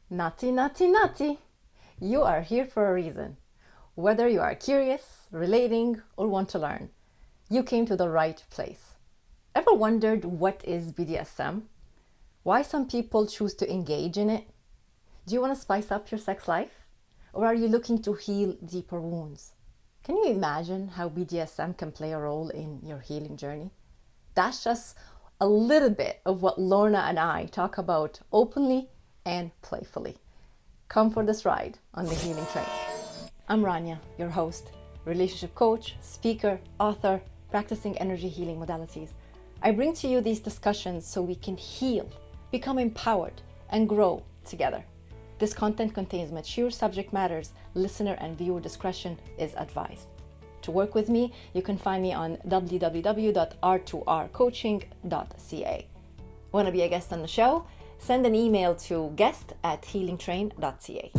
Naughty, naughty, naughty. You are here for a reason. Whether you are curious, relating, or want to learn, you came to the right place. Ever wondered what is BDSM? Why some people choose to engage in it? Do you want to spice up your sex life? Or are you looking to heal deeper wounds? Can you imagine how BDSM can play a role in your healing journey? That's just a little bit of what Lorna and I talk about openly and playfully. Come for this ride on the healing train. I'm Rania, your host, relationship coach, speaker, author, practicing energy healing modalities. I bring to you these discussions so we can heal, become empowered, and grow together. This content contains mature subject matters. Listener and viewer discretion is advised. To work with me, you can find me on www.r2rcoaching.ca. Want to be a guest on the show? Send an email to guest@healingtrain.ca.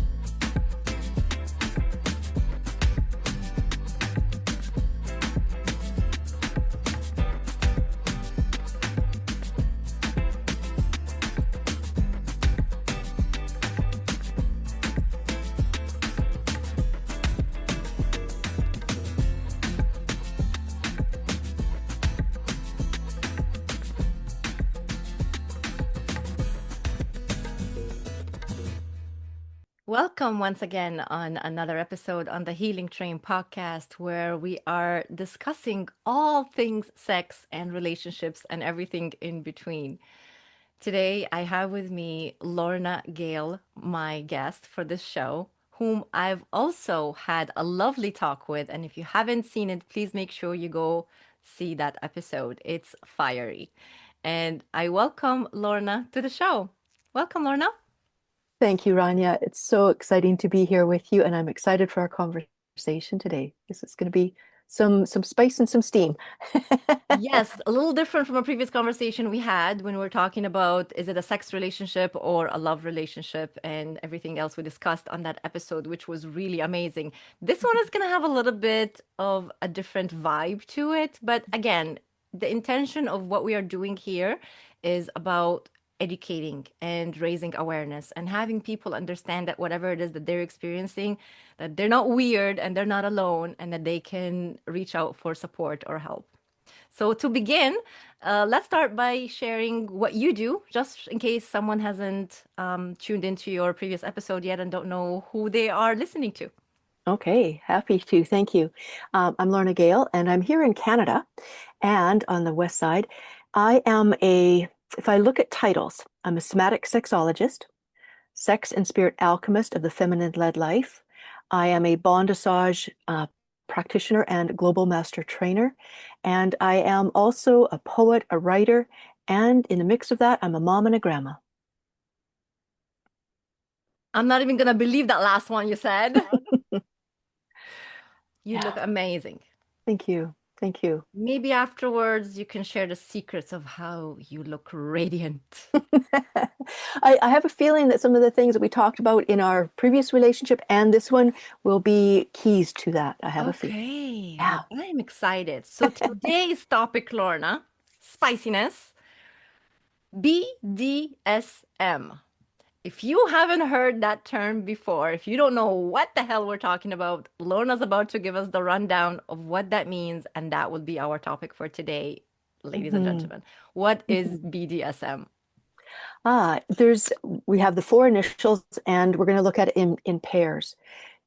Welcome once again on another episode on the Healing Train podcast, where we are discussing all things sex and relationships and everything in between. Today, I have with me Lorna Gale, my guest for this show, whom I've also had a lovely talk with. And if you haven't seen it, please make sure you go see that episode. It's fiery. And I welcome Lorna to the show. Welcome, Lorna. Thank you, Rania. It's so exciting to be here with you, and I'm excited for our conversation today. This is going to be some spice and some steam. Yes, a little different from a previous conversation we had when we were talking about is it a sex relationship or a love relationship and everything else we discussed on that episode, which was really amazing. This one is going to have a little bit of a different vibe to it. But again, the intention of what we are doing here is about educating and raising awareness and having people understand that whatever it is that they're experiencing, that they're not weird and they're not alone and that they can reach out for support or help. So to begin, let's start by sharing what you do, just in case someone hasn't tuned into your previous episode yet and don't know who they are listening to. Okay, happy to. Thank you. I'm Lorna Gale, and I'm here in Canada and on the west side. If I look at titles, I'm a somatic sexologist, sex and spirit alchemist of the feminine-led life. I am a bondage practitioner and global master trainer. And I am also a poet, a writer, and in the mix of that, I'm a mom and a grandma. I'm not even gonna believe that last one you said. You look Yeah, amazing. thank you. Thank you. Maybe afterwards you can share the secrets of how you look radiant. I have a feeling that some of the things that we talked about in our previous relationship and this one will be keys to that. I have a feeling. Okay, Yeah. well, I'm excited. So today's topic, Lorna, spiciness, BDSM. If you haven't heard that term before, if you don't know what the hell we're talking about, Lorna's about to give us the rundown of what that means, and that will be our topic for today, ladies and Mhm. gentlemen. What is Mhm. BDSM? We have the four initials, and we're going to look at it in pairs.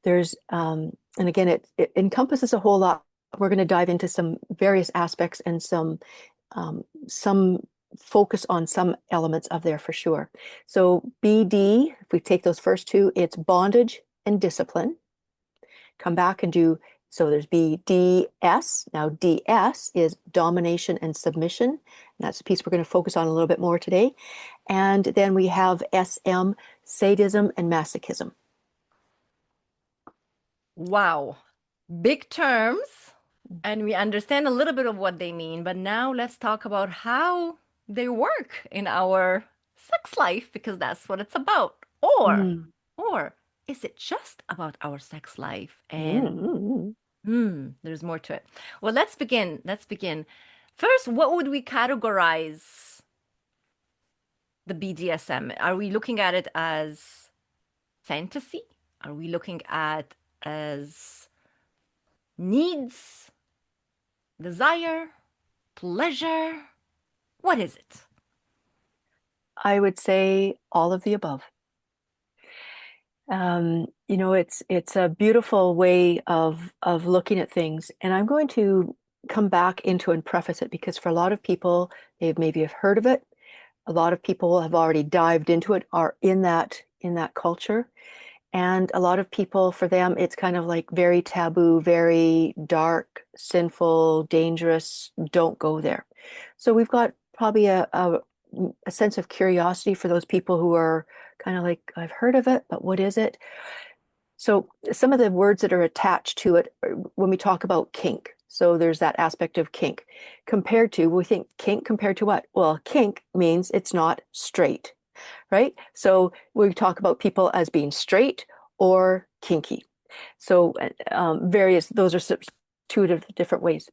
And again, it encompasses a whole lot. We're going to dive into some various aspects and some focus on some elements of there for sure. So BD, if we take those first two, it's bondage and discipline. Come back and do, so there's BDS. Now DS is domination and submission. And that's the piece we're going to focus on a little bit more today. And then we have SM, sadism and masochism. Wow, big terms, and we understand a little bit of what they mean, but now let's talk about how they work in our sex life because that's what it's about. Mm. Or is it just about our sex life and Mm. there's more to it. Well, let's begin. Let's begin. First, what would we categorize the BDSM? Are we looking at it as fantasy? Are we looking at as needs, desire, pleasure? What is it? I would say all of the above. It's a beautiful way of looking at things, and I'm going to come back into and preface it because for a lot of people, they maybe have heard of it. A lot of people have already dived into it, are in that culture. And a lot of people, for them, it's kind of like very taboo, very dark, sinful, dangerous. Don't go there. So we've got probably a sense of curiosity for those people who are kind of like, I've heard of it, but what is it? So some of the words that are attached to it when we talk about kink. So there's that aspect of kink compared to, we think kink compared to what? Well, kink means it's not straight, right? So we talk about people as being straight or kinky. So those are two different ways.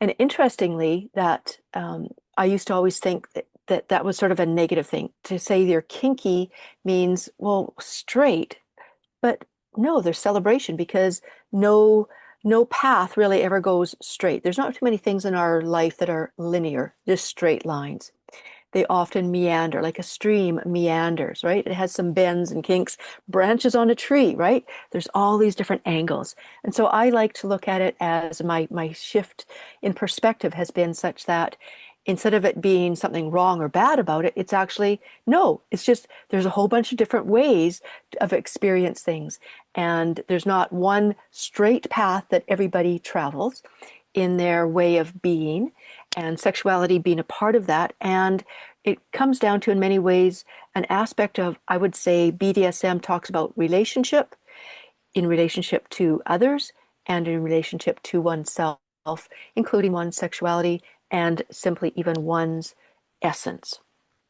And interestingly, that I used to always think that was sort of a negative thing. To say you're kinky means, well, straight, but no, there's celebration because no no path really ever goes straight. There's not too many things in our life that are linear, just straight lines. They often meander, like a stream meanders, right? It has some bends and kinks, branches on a tree, right? There's all these different angles. And so I like to look at it as my shift in perspective has been such that instead of it being something wrong or bad about it, it's actually, no, it's just there's a whole bunch of different ways of experience things. And there's not one straight path that everybody travels in their way of being, and sexuality being a part of that. And it comes down to, in many ways, an aspect of, I would say, BDSM talks about relationship, in relationship to others, and in relationship to oneself, including one's sexuality and simply even one's essence.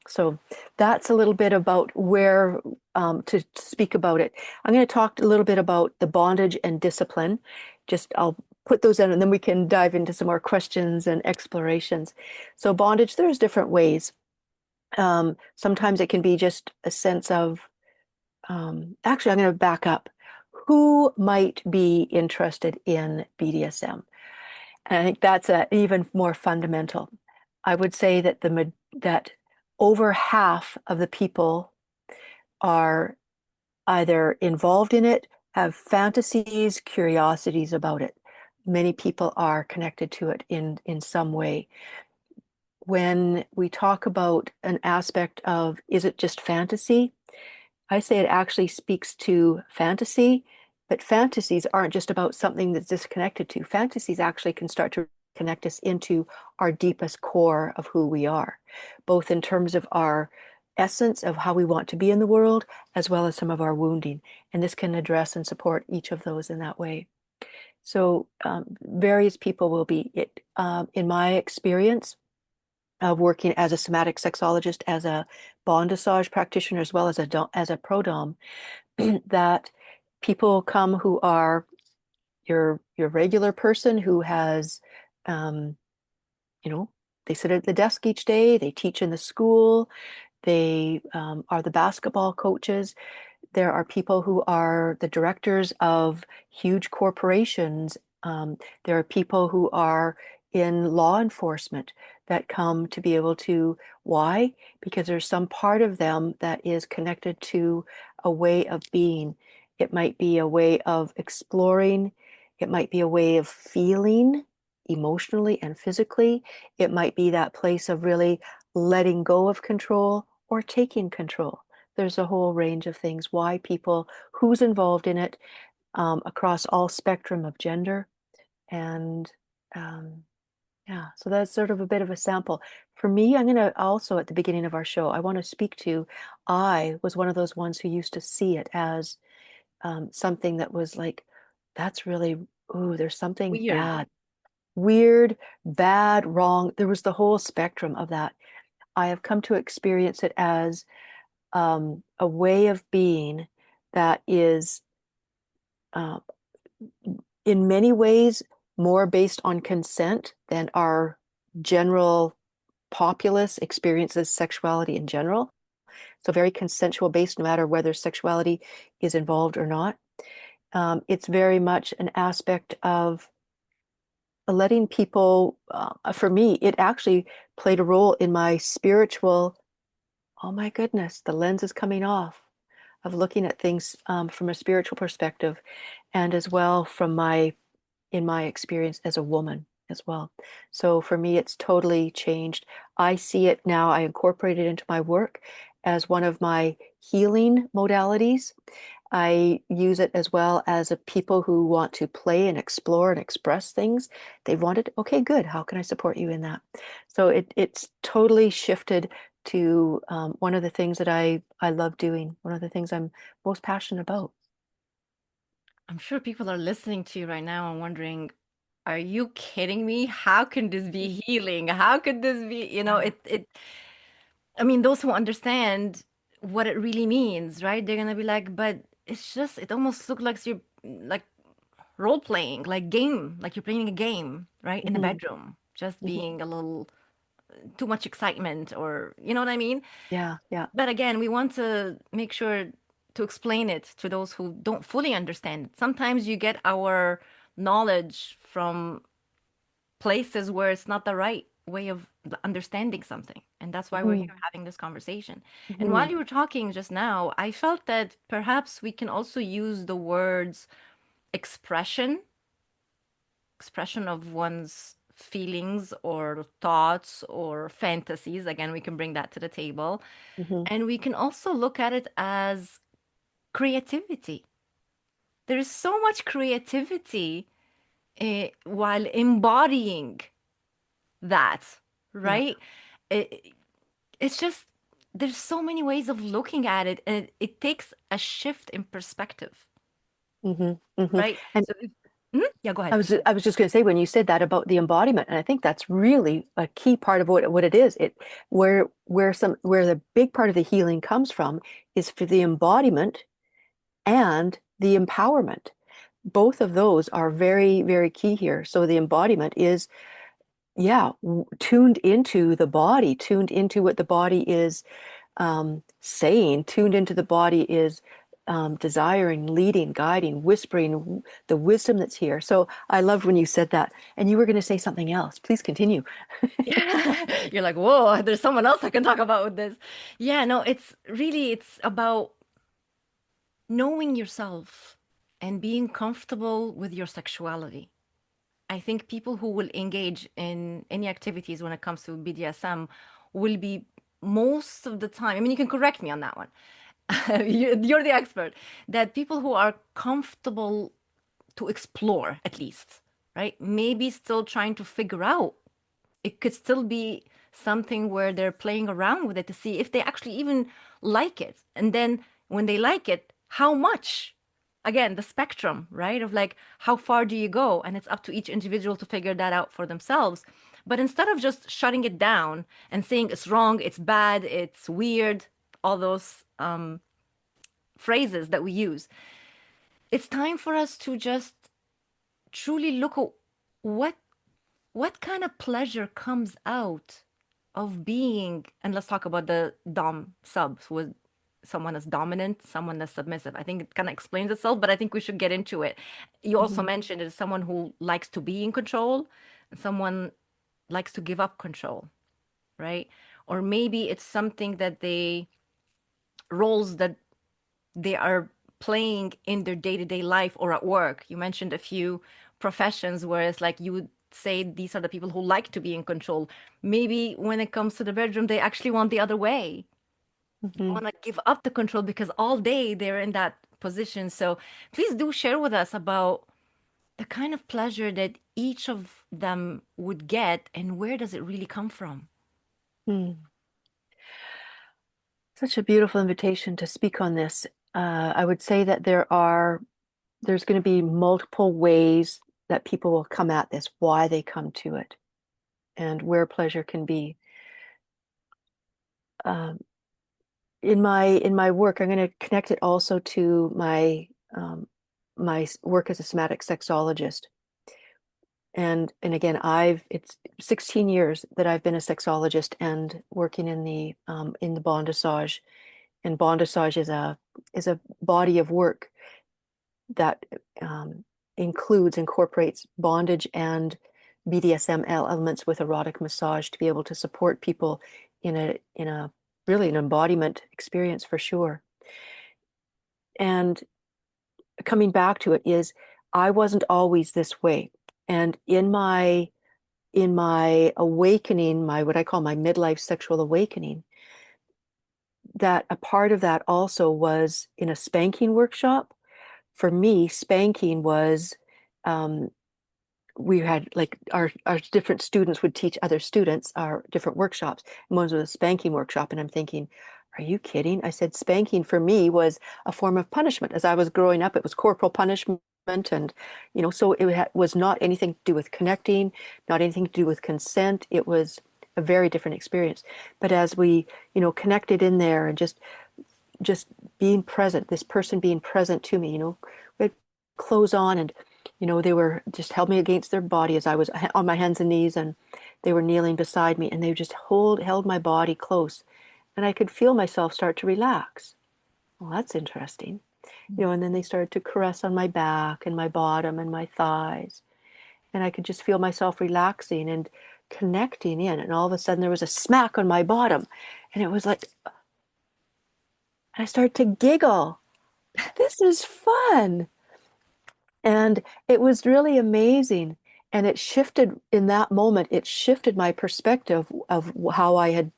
So that's a little bit about where to speak about it. I'm going to talk a little bit about the bondage and discipline. Just I'll put those in and then we can dive into some more questions and explorations. So bondage, there's different ways. Sometimes it can be just a sense of, actually, I'm going to back up. Who might be interested in BDSM? And I think that's even more fundamental. I would say that that over half of the people are either involved in it, have fantasies, curiosities about it. Many people are connected to it in some way. When we talk about an aspect of, is it just fantasy? I say it actually speaks to fantasy, but fantasies aren't just about something that's disconnected to. Fantasies actually can start to connect us into our deepest core of who we are, both in terms of our essence of how we want to be in the world, as well as some of our wounding. And this can address and support each of those in that way. So various people will be it. In my experience, working as a somatic sexologist, as a bondage practitioner, as well as a pro dom, that people come who are your regular person who has, um, you know, they sit at the desk each day, they teach in the school, they are the basketball coaches. There are people who are the directors of huge corporations. There are people who are in law enforcement that come to be able to, why? Because there's some part of them that is connected to a way of being. It might be a way of exploring. It might be a way of feeling emotionally and physically. It might be that place of really letting go of control or taking control. There's a whole range of things, why people, who's involved in it, across all spectrum of gender. And yeah, so that's sort of a bit of a sample. For me, I'm going to also, at the beginning of our show, I want to speak to, I was one of those ones who used to see it as something that was like, that's really, ooh, there's something Weird. bad, weird, bad, wrong. There was the whole spectrum of that. I have come to experience it as a way of being that is, uh, in many ways, more based on consent than our general populace experiences sexuality in general. So very consensual based, no matter whether sexuality is involved or not. It's very much an aspect of letting people, for me, it actually played a role in my spiritual, oh my goodness, the lens is coming off of looking at things from a spiritual perspective, and as well from in my experience as a woman as well. So for me, it's totally changed. I see it now, I incorporate it into my work as one of my healing modalities. I use it as well as a people who want to play and explore and express things. They wanted, okay, good. How can I support you in that? So it's totally shifted to one of the things that I love doing, one of the things I'm most passionate about. I'm sure people are listening to you right now and wondering, are you kidding me? How can this be healing? How could this be, Yeah. I mean, those who understand what it really means, right? They're gonna be like, but it's just, it almost looks like you're like role playing, like game, like you're playing a game, right? In the Hmm. bedroom, just Hmm. being a little too much excitement, or you know what I mean? Yeah, yeah. But again, we want to make sure to explain it to those who don't fully understand it. Sometimes you get our knowledge from places where it's not the right way of understanding something. And that's why we're Hmm. here having this conversation. And Hmm. while you were talking just now, I felt that perhaps we can also use the words expression, expression of one's feelings or thoughts or fantasies. Again, we can bring that to the table. Hmm. And we can also look at it as creativity. There's so much creativity while embodying that, Yeah. right? It, it's just, there's so many ways of looking at it, and it takes a shift in perspective, Hmm. Hmm. right? And So, mhm. Yeah, go ahead. I was just going to say when you said that about the embodiment, and I think that's really a key part of what it is. It where the big part of the healing comes from is for the embodiment and the empowerment. Both of those are very, very key here. So the embodiment is, yeah, tuned into the body, tuned into what the body is saying, tuned into the body is desiring, leading, guiding, whispering the wisdom that's here. So I loved when you said that. And you were going to say something else. Please continue. You're like, whoa, there's someone else I can talk about with this. Yeah, no, it's really, it's about knowing yourself and being comfortable with your sexuality. I think people who will engage in any activities when it comes to BDSM will be most of the time, I mean, you can correct me on that one. You're the expert. That people who are comfortable to explore, at least, right? Maybe still trying to figure out. It could still be something where they're playing around with it to see if they actually even like it. And then when they like it, how much? Again, the spectrum, right? Of like, how far do you go? And it's up to each individual to figure that out for themselves. But instead of just shutting it down and saying it's wrong, it's bad, it's weird, all those phrases that we use, it's time for us to just truly look at what what kind of pleasure comes out of being, and let's talk about the dom sub with someone that's dominant, someone that's submissive. I think it kind of explains itself, but I think we should get into it. You also Mhm. mentioned it is someone who likes to be in control and someone likes to give up control, right? Or maybe it's something that they roles that they are playing in their day-to-day life or at work. You mentioned a few professions where it's like you would say these are the people who like to be in control. Maybe when it comes to the bedroom, they actually want the other way. They Mhm. want to give up the control because all day they're in that position. So please do share with us about the kind of pleasure that each of them would get and where does it really come from? Mm. Such a beautiful invitation to speak on this. I would say that there's going to be multiple ways that people will come at this, why they come to it, and where pleasure can be. Um, in my work, I'm going to connect it also to um, my work as a somatic sexologist. And again, it's 16 years that I've been a sexologist and working in the bondage And bondage is a body of work that incorporates bondage and BDSM elements with erotic massage to be able to support people in a really an embodiment experience for sure. And coming back to it is I wasn't always this way. And in my awakening, my what I call my midlife sexual awakening, that a part of that also was in a spanking workshop. For me, spanking was um, we had like our different students would teach other students our different workshops. And one was a spanking workshop, and I'm thinking, are you kidding? I said spanking for me was a form of punishment. As I was growing up, it was corporal punishment, and so was not anything to do with connecting, not anything to do with consent. It was a very different experience. But as we, connected in there and just being present, this person being present to me, we had clothes on, and they were just held me against their body as I was on my hands and knees, and they were kneeling beside me, and they just held my body close, and I could feel myself start to relax. Well, that's interesting. And then they started to caress on my back and my bottom and my thighs, and I could just feel myself relaxing and connecting in, and all of a sudden there was a smack on my bottom, and it was like I started to giggle. This is fun. And it was really amazing. And it shifted in that moment, it shifted my perspective of how I had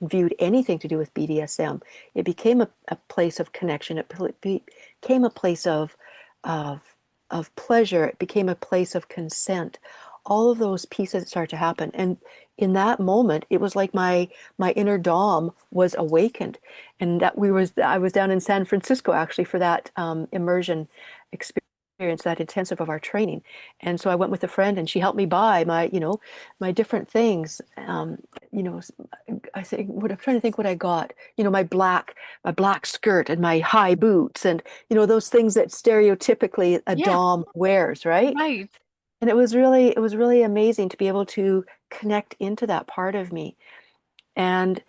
viewed anything to do with BDSM. It became a place of connection. It became a place of, of pleasure. It became a place of consent. All of those pieces started to happen. And in that moment, it was like my inner Dom was awakened. And I was down in San Francisco actually for that immersion experience, that intensive of our training. And so I went with a friend, and she helped me buy my different things. You know, I think what I'm trying to think what I got. My black skirt and my high boots, and those things that stereotypically a Yeah, dom wears, right? right. And it was really amazing to be able to connect into that part of me. And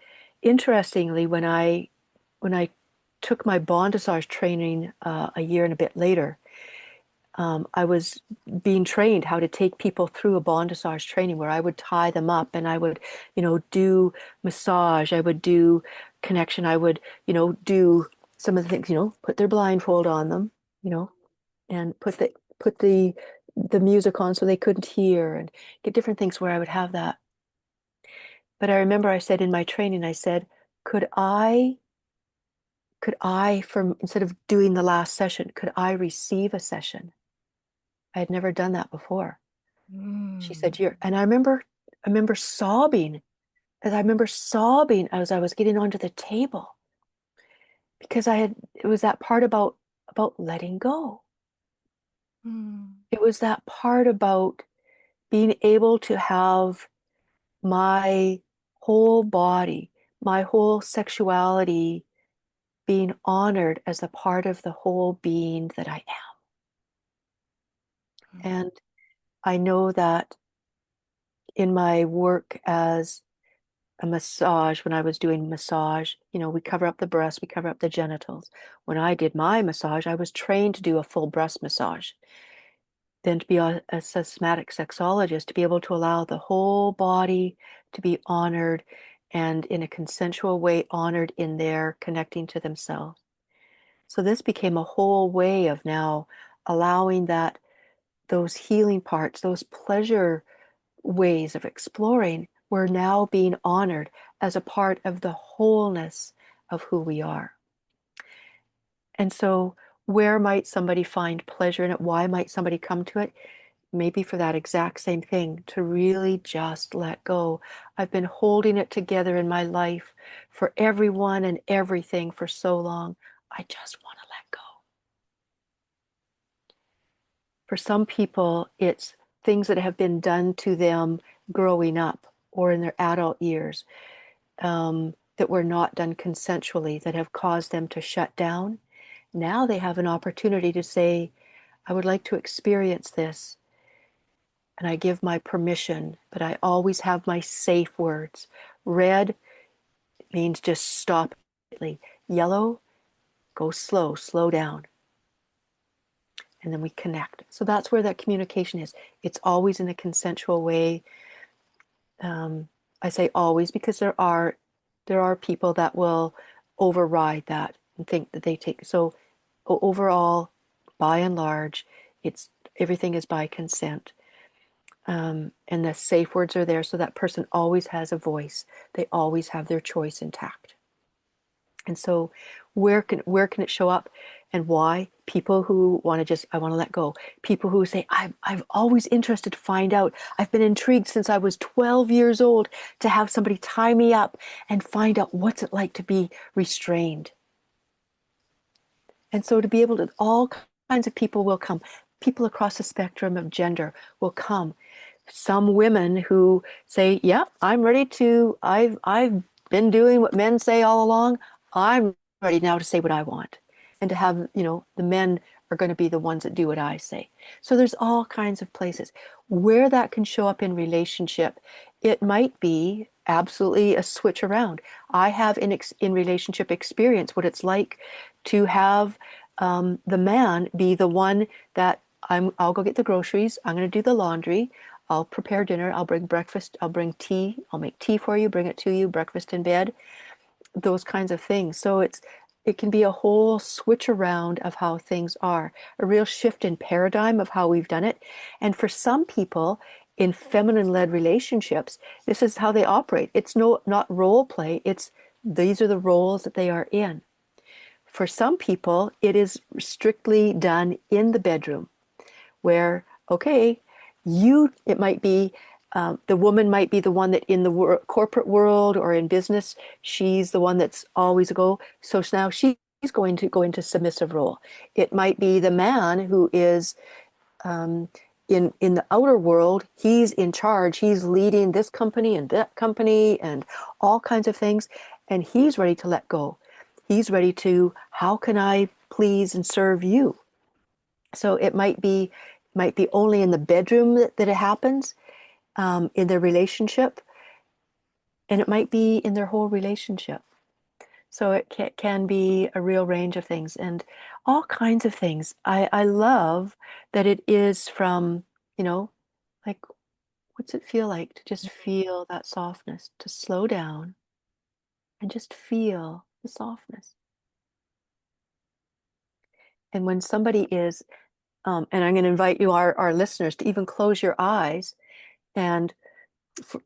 interestingly, when I took my bondage training a year and a bit later, I was being trained how to take people through a bondage training where I would tie them up, and I would, do massage, I would do connection, I would, do some of the things, put their blindfold on them, you know, and put the music on so they couldn't hear, and get different things where I would have that. But I remember I said in my training, I said, could I, from instead of doing the last session, could I receive a session? I had never done that before. She Mm. said, and I remember sobbing, as I was getting onto the table, because it was that part about letting go. Mm. It was that part about being able to have my whole body, my whole sexuality being honored as a part of the whole being that I am. And I know that in my work as a massage, when I was doing massage, we cover up the breast, we cover up the genitals. When I did my massage, I was trained to do a full breast massage. Then to be a somatic sexologist, to be able to allow the whole body to be honored, and in a consensual way honored in their connecting to themselves. So this became a whole way of now allowing those healing parts, those pleasure ways of exploring, were now being honored as a part of the wholeness of who we are. And so, where might somebody find pleasure in it? Why might somebody come to it? Maybe for that exact same thing, to really just let go. I've been holding it together in my life for everyone and everything for so long. I just want to let go. For some people, it's things that have been done to them growing up or in their adult years, that were not done consensually, that have caused them to shut down. Now they have an opportunity to say, I would like to experience this, and I give my permission, but I always have my safe words. Red means just stop immediately. Yellow, go slow, slow down. And then we connect. So that's where that communication is. It's always in a consensual way. I say always because there are people that will override that and think that they take. So overall, by and large, it's everything is by consent. And the safe words are there so that person always has a voice. They always have their choice intact. And so where can it show up and why? People who want to just, I want to let go. People who say, I've always interested to find out. I've been intrigued since I was 12 years old to have somebody tie me up and find out what's it like to be restrained. And so to be able to, all kinds of people will come. People across the spectrum of gender will come. Some women who say, yeah, I'm ready to, I've been doing what men say all along. I'm ready now to say what I want. And to have, the men are going to be the ones that do what I say. So there's all kinds of places where that can show up in relationship. It might be absolutely a switch around. I have in relationship experience what it's like to have the man be the one that I'll go get the groceries. I'm going to do the laundry. I'll prepare dinner. I'll bring breakfast. I'll bring tea. I'll make tea for you, bring it to you, breakfast in bed, those kinds of things. So it can be a whole switch around of how things are, a real shift in paradigm of how we've done it. And for some people in feminine-led relationships, this is how they operate. It's not role play. These are the roles that they are in. For some people, it is strictly done in the bedroom where, okay, it might be, the woman might be the one that in the corporate world or in business, she's the one that's always a go. So now she's going to go into submissive role. It might be the man who is in the outer world, he's in charge. He's leading this company and that company and all kinds of things. And he's ready to let go. He's ready to, how can I please and serve you? So it might be only in the bedroom that it happens, in their relationship, and it might be in their whole relationship. So it can be a real range of things and all kinds of things. I love that it is from, like, what's it feel like to just feel that softness, to slow down and just feel the softness. And when somebody is, and I'm going to invite you, our listeners, to even close your eyes and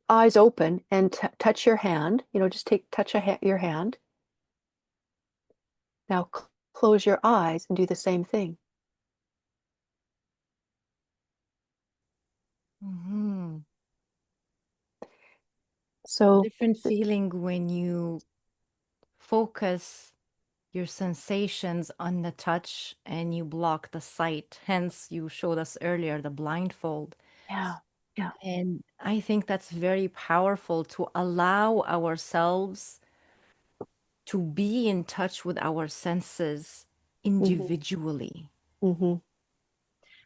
eyes open and touch your hand. Just touch your hand. Now close your eyes and do the same thing. Mm-hmm. So, Different feeling when you focus your sensations on the touch and you block the sight. Hence, you showed us earlier the blindfold. yeah, yeah. And I think that's very powerful to allow ourselves to be in touch with our senses Mm-hmm, individually. mm-hmm,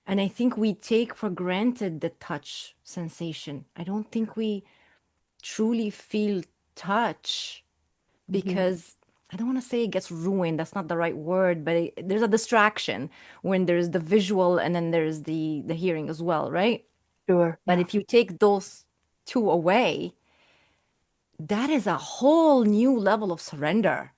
And I think we take for granted the touch sensation. I don't think we truly feel touch mm-hmm, because I don't want to say it gets ruined. That's not the right word, but there's a distraction when there's the visual and then there's the hearing as well, right? sure, But yeah. if you take those two away, that is a whole new level of surrender.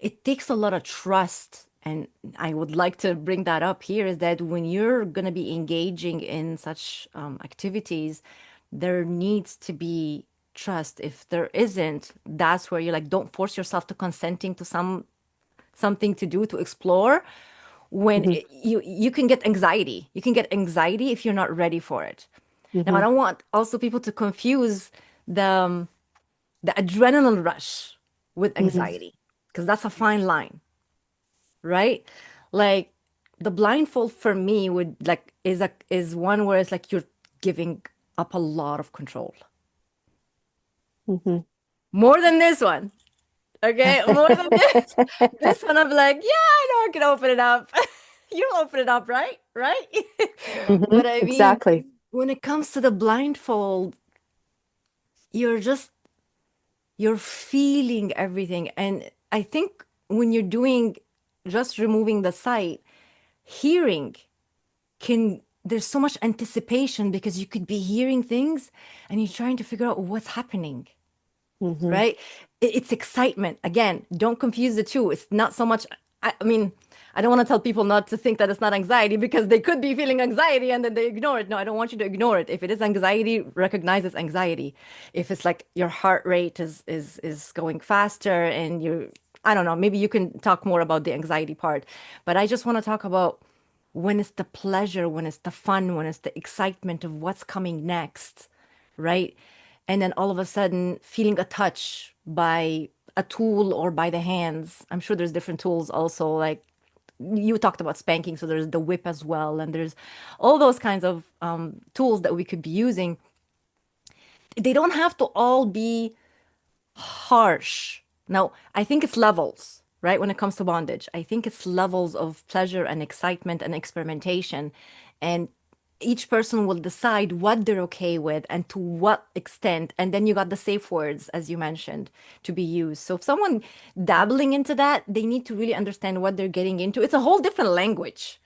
It takes a lot of trust. And I would like to bring that up here is that when you're going to be engaging in such activities, there needs to be trust. If there isn't, that's where you're like, don't force yourself to consenting to something to do, to explore. When Mm-hmm, you can get anxiety. You can get anxiety if you're not ready for it. Now, I mm-hmm, don't want also people to confuse the adrenaline rush with mm-hmm, anxiety because that's a fine line, right? Like the blindfold for me would like is one where it's like you're giving up a lot of control. mm-hmm. More than this one. Okay, more than this. This one I'm like, yeah, I know I can open it up. You'll open it up, right? Right? Mm-hmm, But I mean, exactly. when it comes to the blindfold, you're just you're feeling everything. And I think when you're doing just removing the sight, hearing can, there's so much anticipation because you could be hearing things and you're trying to figure out what's happening, Hmm. right? It's excitement. Again, don't confuse the two. It's not so much, I mean, I don't want to tell people not to think that it's not anxiety because they could be feeling anxiety and then they ignore it. No, I don't want you to ignore it. If it is anxiety, recognize it's anxiety. If it's like your heart rate is going faster and you, I don't know, maybe you can talk more about the anxiety part. But I just want to talk about when it's the pleasure, when it's the fun, when it's the excitement of what's coming next, right? And then all of a sudden feeling a touch by a tool or by the hands. I'm sure there's different tools also, like you talked about spanking, so there's the whip as well, and there's all those kinds of tools that we could be using. They don't have to all be harsh. Now, I think it's levels, right? When it comes to bondage, I think it's levels of pleasure and excitement and experimentation. And each person will decide what they're okay with and to what extent. And then you got the safe words, as you mentioned, to be used. So if someone dabbling into that, they need to really understand what they're getting into. It's a whole different language.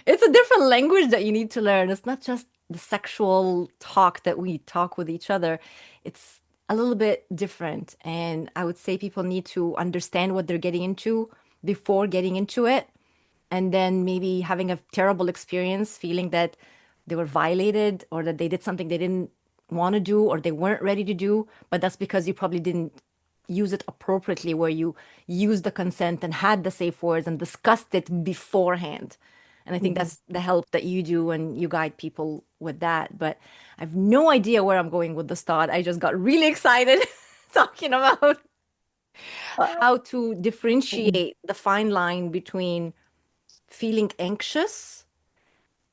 It's a different language that you need to learn. It's not just the sexual talk that we talk with each other. It's a little bit different. And I would say people need to understand what they're getting into before getting into it. And then maybe having a terrible experience, feeling that they were violated or that they did something they didn't want to do or they weren't ready to do. But that's because you probably didn't use it appropriately, where you used the consent and had the safe words and discussed it beforehand. And I think Hmm. that's the help that you do and you guide people with that. But I have no idea where I'm going with this thought. I just got really excited talking about Uh, how to differentiate the fine line between feeling anxious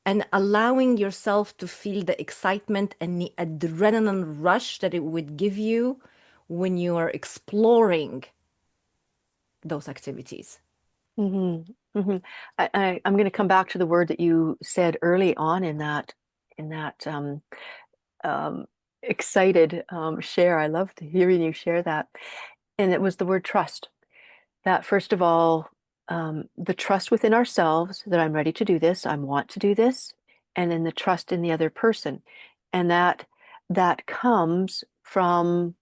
and allowing yourself to feel the excitement and the adrenaline rush that it would give you when you are exploring those activities. hmm. Hmm. I'm going to come back to the word that you said early on in that um, excited share. I loved hearing you share that, and it was the word trust. That first of all, the trust within ourselves that I'm ready to do this, I want to do this, and then the trust in the other person, and that comes from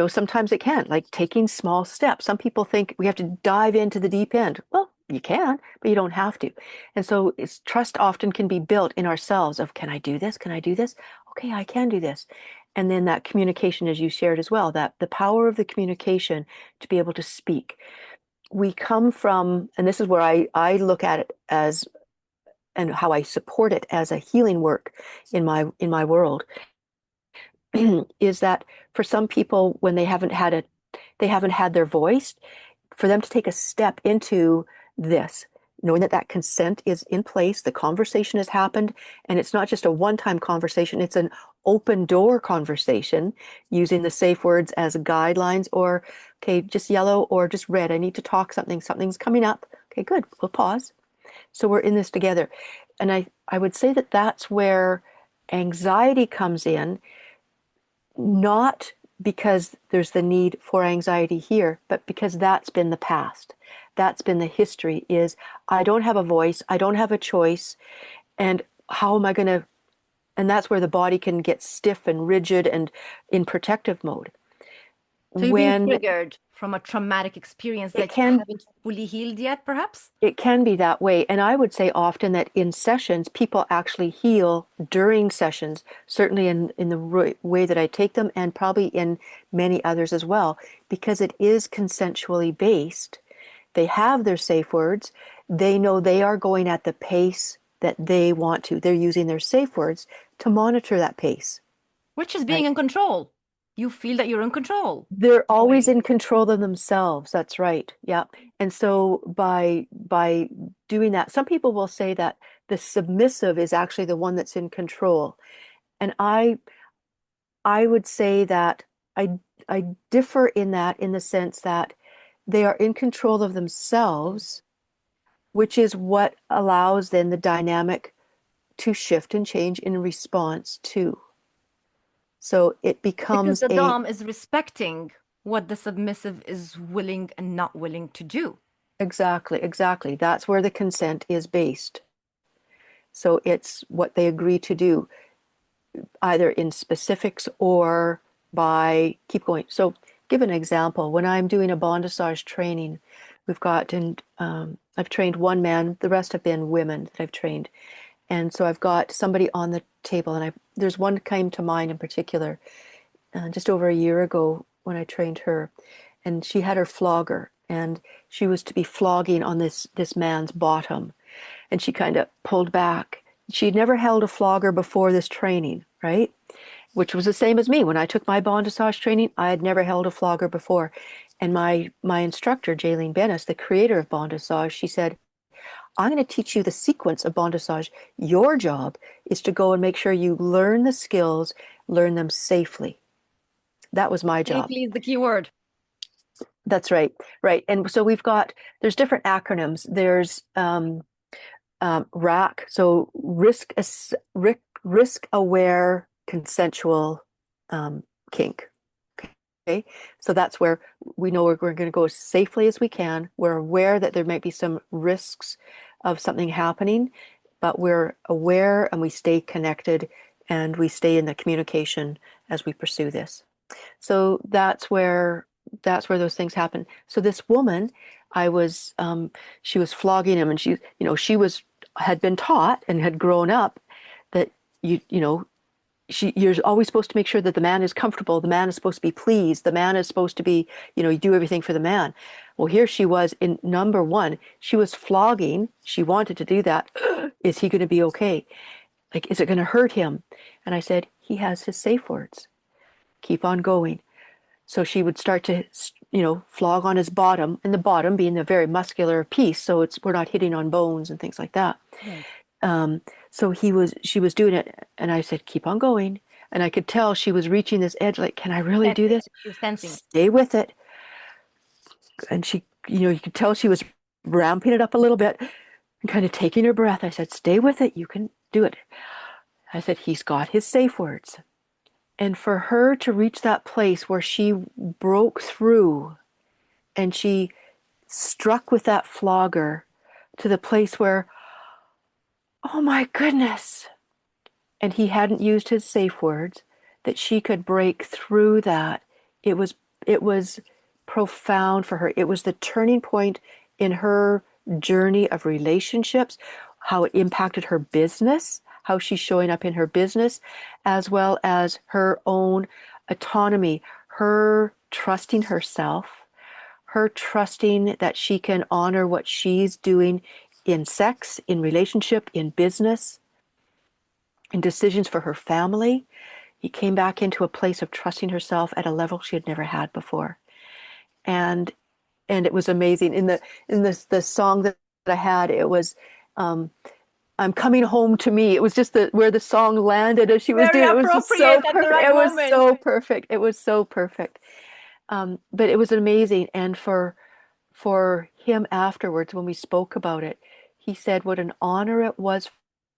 sometimes it can, like taking small steps. Some people think we have to dive into the deep end. Well, you can, but you don't have to. And so it's trust often can be built in ourselves of, can I do this? Can I do this? Okay, I can do this. And then that communication, as you shared as well, that the power of the communication to be able to speak. We come from, and this is where I look at it as, and how I support it as a healing work in my world, is that for some people, when they haven't had their voice, for them to take a step into this, knowing that that consent is in place, the conversation has happened, and it's not just a one-time conversation, it's an open door conversation using the safe words as guidelines, or, okay, just yellow or just red. I need to talk something. Something's coming up. Okay, good. We'll pause. So we're in this together. And I would say that that's where anxiety comes in, not because there's the need for anxiety here, but because that's been the past. That's been the history is, I don't have a voice, I don't have a choice, and how am I going to, and that's where the body can get stiff and rigid and in protective mode. So you're being When triggered from a traumatic experience it that you can haven't fully healed yet, perhaps? it can be that way. And I would say often that in sessions, people actually heal during sessions, certainly in the way that I take them, and probably in many others as well, because it is consensually based. They have their safe words. They know they are going at the pace that they want to. They're using their safe words to monitor that pace, Which is being right? in control. You feel that you're in control They're in a always way. in control of themselves. That's right. Yeah. And so by doing that, some people will say that the submissive is actually the one that's in control. And I would say that I differ in that, in the sense that they are in control of themselves, which is what allows then the dynamic to shift and change in response to. So it Because becomes the a, Dom is respecting what the submissive is willing and not willing to do. exactly, exactly. That's where the consent is based. So it's what they agree to do, either in specifics or by keep going. So give an example. When I'm doing a bondage training, we've got, and I've trained one man, the rest have been women that I've trained. And so I've got somebody on the table, and there's one came to mind in particular, just over a year ago when I trained her, and she had her flogger, and she was to be flogging on this man's bottom, and she kind of pulled back. She'd never held a flogger before this training, right? Which was the same as me. When I took my bondage training, I had never held a flogger before. And my instructor, Jaylene Bennis, the creator of bondage, she said, I'm going to teach you the sequence of bondage. Your job is to go and make sure you learn the skills, learn them safely. That was my job. Safely is the key word. That's right. Right. And so there's different acronyms. There's RAC, so risk aware consensual kink. Okay, so that's where we know we're going to go as safely as we can. We're aware that there might be some risks of something happening, but we're aware and we stay connected and we stay in the communication as we pursue this. So that's where those things happen. So this woman, she was flogging him, and she had been taught and had grown up that you know you're always supposed to make sure that the man is comfortable, the man is supposed to be pleased, the man is supposed to be, you do everything for the man. Well, here she was in number one, she was flogging, she wanted to do that. Is he going to be okay? Like, is it going to hurt him? And I said, he has his safe words. Keep on going. So she would start to, flog on his bottom, and the bottom being a very muscular piece, so we're not hitting on bones and things like that. Right. So she was doing it, and I said, keep on going. And I could tell she was reaching this edge, like, can I really do Sensing this? it. She was sensing it. Stay with it. And she, you could tell she was ramping it up a little bit and kind of taking her breath. I said, stay with it. You can do it. I said, he's got his safe words. And for her to reach that place where she broke through and she struck with that flogger to the place where, oh my goodness, and he hadn't used his safe words, that she could break through that. It was profound for her. It was the turning point in her journey of relationships, how it impacted her business, how she's showing up in her business, as well as her own autonomy, her trusting herself, her trusting that she can honor what she's doing in sex, in relationship, in business, in decisions for her family. He came back into a place of trusting herself at a level she had never had before. And it was amazing. In the song that I had, it was I'm coming home to me. It was just where the song landed as she was Very doing it. It was just so appropriate at the perfect. right It was moment. so perfect. It was so perfect. But it was amazing. And for him afterwards, when we spoke about it, he said what an honor it was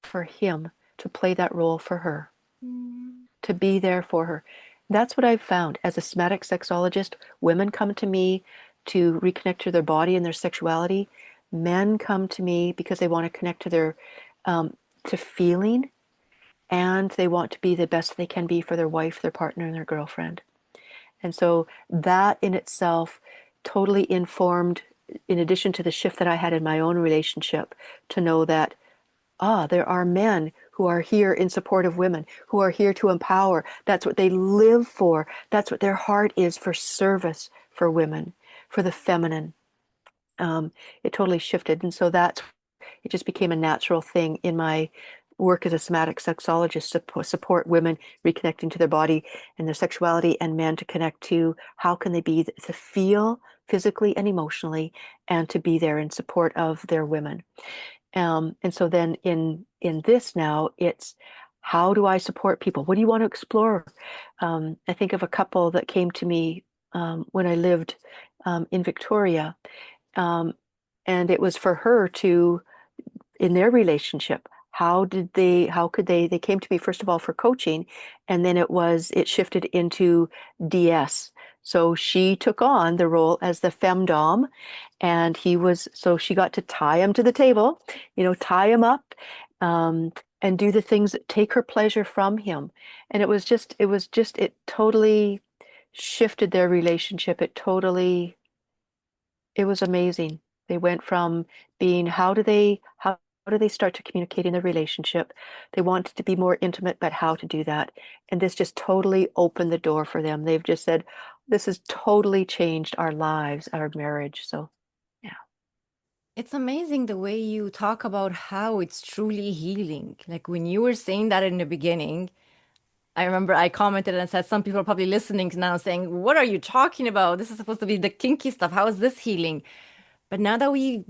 for him to play that role for her, Mm. to be there for her. That's what I've found as a somatic sexologist. Women come to me to reconnect to their body and their sexuality. Men come to me because they want to connect to their to feeling, and they want to be the best they can be for their wife, their partner, and their girlfriend. And so that in itself totally informed, in addition to the shift that I had in my own relationship, to know that, there are men who are here in support of women, who are here to empower. That's what they live for. That's what their heart is, for service for women, for the feminine. It totally shifted. And so it just became a natural thing in my work as a somatic sexologist to support women reconnecting to their body and their sexuality, and men to connect to how can they be to feel physically and emotionally, and to be there in support of their women. And so then in this now, it's how do I support people? What do you want to explore? I think of a couple that came to me when I lived in Victoria, um, and it was for her to, in their relationship, how could they came to me first of all for coaching, and then it shifted into DS. So she took on the role as the femdom, and so she got to tie him to the table, tie him up, um, and do the things that take her pleasure from him. And it totally shifted their relationship. It was amazing. They went from being, how do they start to communicate in the relationship? They wanted to be more intimate, but how to do that. And this just totally opened the door for them. They've just said, this has totally changed our lives, our marriage. So, yeah. It's amazing the way you talk about how it's truly healing. Like when you were saying that in the beginning, I remember I commented and said some people are probably listening to now saying, "What are you talking about? This is supposed to be the kinky stuff. How is this healing?" But now that we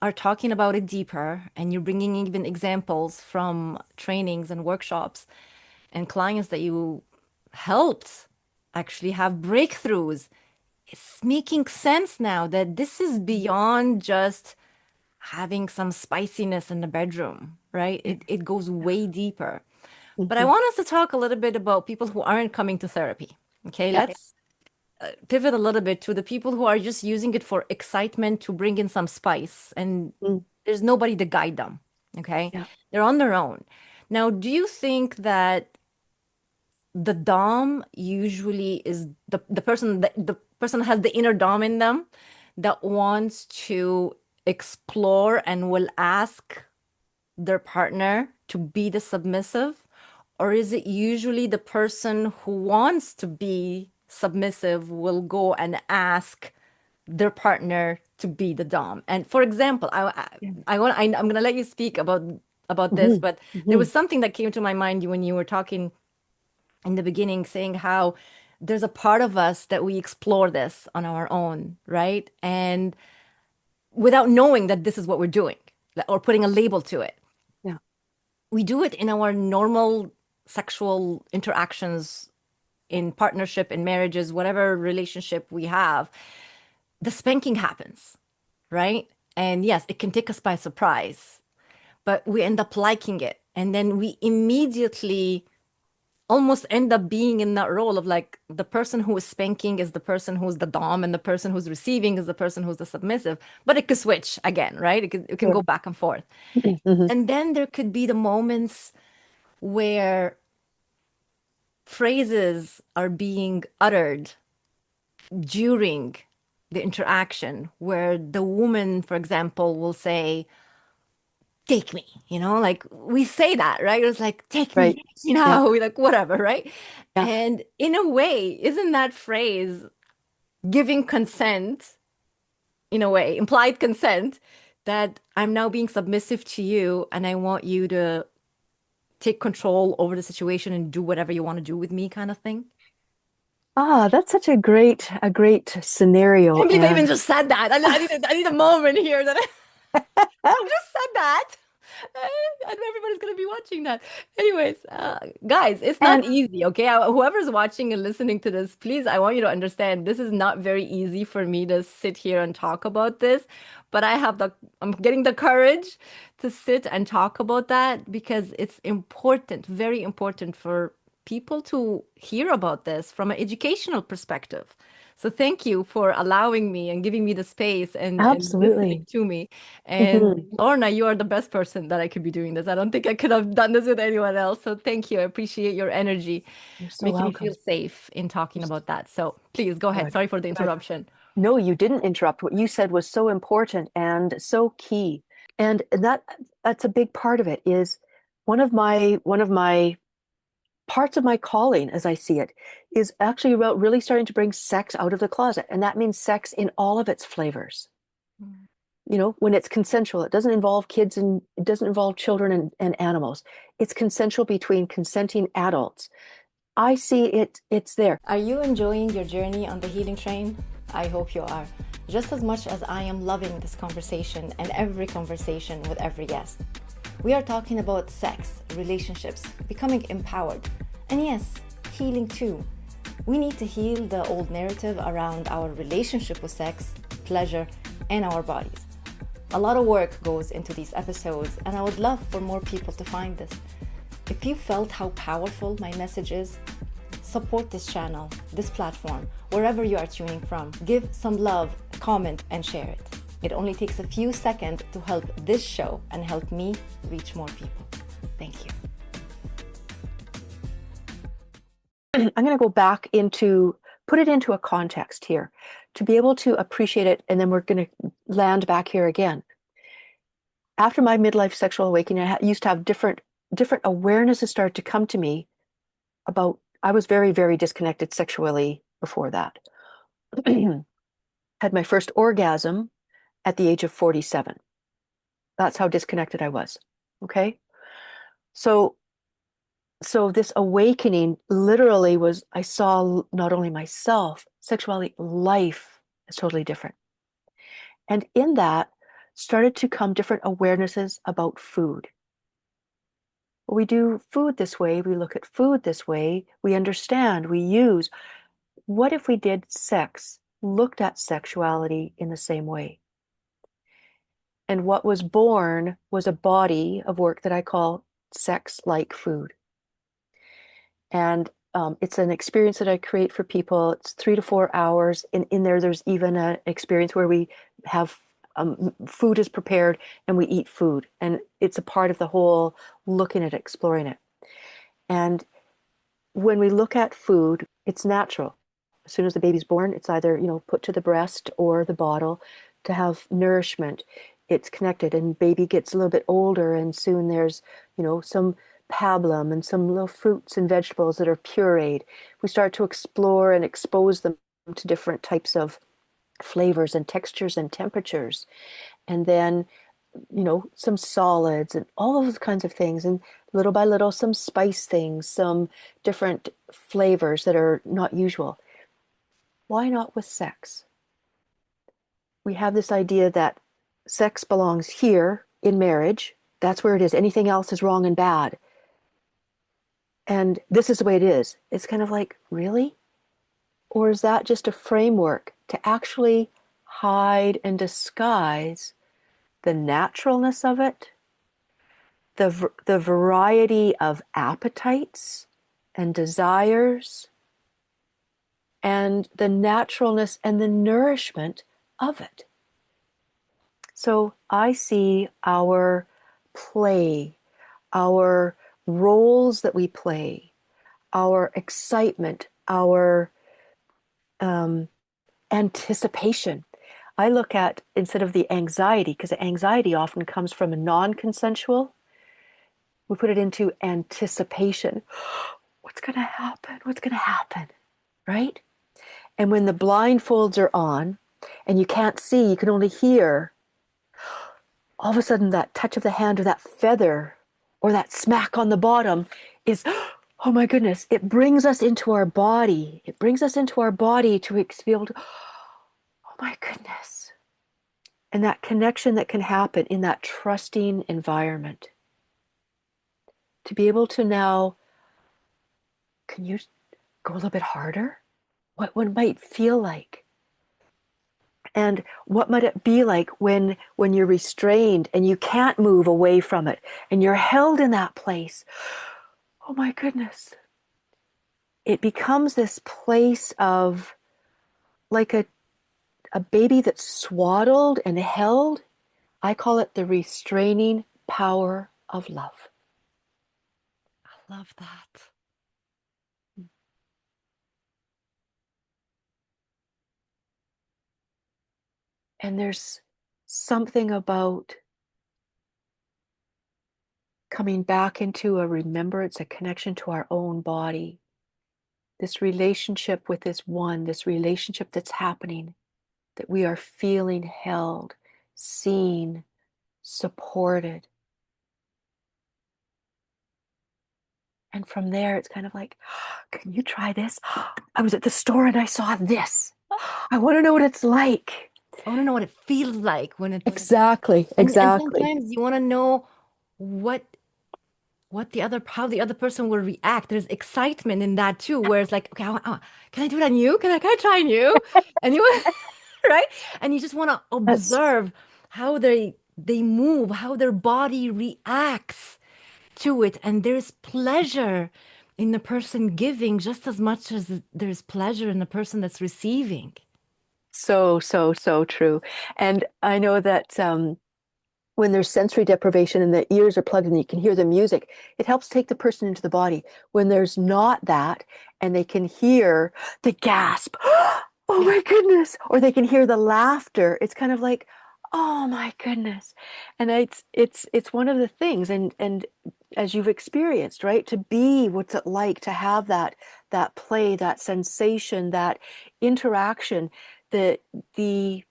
are talking about it deeper and you're bringing even examples from trainings and workshops and clients that you helped actually have breakthroughs, it's making sense now that this is beyond just having some spiciness in the bedroom, right? Yeah. It goes way deeper. But I Mhm. want us to talk a little bit about people who aren't coming to therapy. Okay, Yeah. let's pivot a little bit to the people who are just using it for excitement to bring in some spice, and Mm. there's nobody to guide them. Okay, Yeah. they're on their own. Now, do you think that the dom usually is the person that the person has the inner dom in them that wants to explore and will ask their partner to be the submissive? Or is it usually the person who wants to be submissive will go and ask their partner to be the dom? And for example, Yeah. I'm gonna let you speak about this, Mhm. but there Mhm. was something that came to my mind when you were talking in the beginning, saying how there's a part of us that we explore this on our own, right? And without knowing that this is what we're doing or putting a label to it. Yeah. We do it in our normal sexual interactions, in partnership, in marriages, whatever relationship we have. The spanking happens, right? And yes, it can take us by surprise, but we end up liking it. And then we immediately almost end up being in that role of like the person who is spanking is the person who's the dom, and the person who's receiving is the person who's the submissive. But it could switch again, right? It can go Sure. back and forth. Mhm. And then there could be the moments where phrases are being uttered during the interaction, where the woman, for example, will say, "Take me," like we say that, right? It's like, "Take me," Right. Yeah. we like whatever, right? Yeah. And in a way, isn't that phrase giving consent, in a way, implied consent, that I'm now being submissive to you and I want you to take control over the situation and do whatever you want to do with me, kind of thing? That's such a great I scenario. can't believe I even And just said that. I need a moment here that I just said that. And everybody's going to be watching that. Anyways, guys, it's not and easy, okay? Whoever's watching and listening to this, please, I want you to understand this is not very easy for me to sit here and talk about this, but I'm getting the courage to sit and talk about that because it's important, very important for people to hear about this from an educational perspective. So thank you for allowing me and giving me the space and listening absolutely. to me. And Mhm. Lorna, you are the best person that I could be doing this. I don't think I could have done this with anyone else. So thank you. I appreciate your energy, You're so making me feel welcome. safe in talking You're about that. So please go ahead. good. Sorry for the Good. interruption. No, you didn't interrupt. What you said was so important and so key. And that's a big part of it is one of my parts of my calling as I see it is actually about really starting to bring sex out of the closet. And that means sex in all of its flavors. When it's consensual, it doesn't involve kids and it doesn't involve children and animals. It's consensual between consenting adults. I see it's there. Are you enjoying your journey on the healing train? I hope you are, just as much as I am loving this conversation and every conversation with every guest. We are talking about sex, relationships, becoming empowered, and yes, healing too. We need to heal the old narrative around our relationship with sex, pleasure, and our bodies. A lot of work goes into these episodes, and I would love for more people to find this. If you felt how powerful my message is, support this channel, this platform, wherever you are tuning from. Give some love, comment, and share it. It only takes a few seconds to help this show and help me reach more people. Thank you. I'm going to go back into, put it into a context here to be able to appreciate it. And then we're going to land back here again. After my midlife sexual awakening, I used to have different awarenesses start to come to me about, I was very, very disconnected sexually before that. Had my first orgasm at the age of 47. That's how disconnected I was. Okay. So this awakening literally was, I saw not only myself, sexuality, life is totally different. And in that started to come different awarenesses about food. We do food this way, we look at food this way, we understand, we use. What if we did sex, looked at sexuality in the same way? And what was born was a body of work that I call sex like food. And it's an experience that I create for people. It's 3 to 4 hours. And in there, there's even an experience where we have food is prepared and we eat food. And it's a part of the whole looking at exploring it. And when we look at food, it's natural. As soon as the baby's born, it's either, put to the breast or the bottle to have nourishment. It's connected, and baby gets a little bit older, and soon there's, some pablum and some little fruits and vegetables that are pureed. We start to explore and expose them to different types of flavors and textures and temperatures. And then, some solids and all of those kinds of things. And little by little, some spice things, some different flavors that are not usual. Why not with sex? We have this idea that sex belongs here in marriage. That's where it is. Anything else is wrong and bad. And this is the way it is. It's kind of like, really? Or is that just a framework to actually hide and disguise the naturalness of it, the variety of appetites and desires, and the naturalness and the nourishment of it? So I see our play, our roles that we play, our excitement, our anticipation. I look at, instead of the anxiety, because the anxiety often comes from a non-consensual, we put it into anticipation. What's going to happen? What's going to happen? Right? And when the blindfolds are on and you can't see, you can only hear, all of a sudden that touch of the hand or that feather or that smack on the bottom is, oh my goodness, it brings us into our body. It brings us into our body to be able to, oh my goodness. And that connection that can happen in that trusting environment. To be able to now, can you go a little bit harder? What one might feel like? And what might it be like when you're restrained and you can't move away from it and you're held in that place? Oh my goodness. It becomes this place of like a baby that's swaddled and held. I call it the restraining power of love. I love that. And there's something about coming back into a remembrance, a connection to our own body. This relationship with this one, this relationship that's happening, that we are feeling held, seen, supported. And from there, it's kind of like, can you try this? I was at the store and I saw this. I want to know what it's like. I want to know what it feels like when it's Exactly. and sometimes you want to know what how the other person will react. There's excitement in that too, where it's like, okay, can I do it on you? Can I try on you? And you right? And you just want to That's observe how they move, how their body reacts to it. And there's pleasure in the person giving just as much as there's pleasure in the person that's receiving. So, so, so true. And I know that when there's sensory deprivation and the ears are plugged and you can hear the music, it helps take the person into the body. When there's not that and they can hear the gasp, oh Yeah. my goodness, or they can hear the laughter, it's kind of like, oh my goodness. And it's one of the things, and as you've experienced, right, to be what's it like to have that play, that sensation, that interaction, the the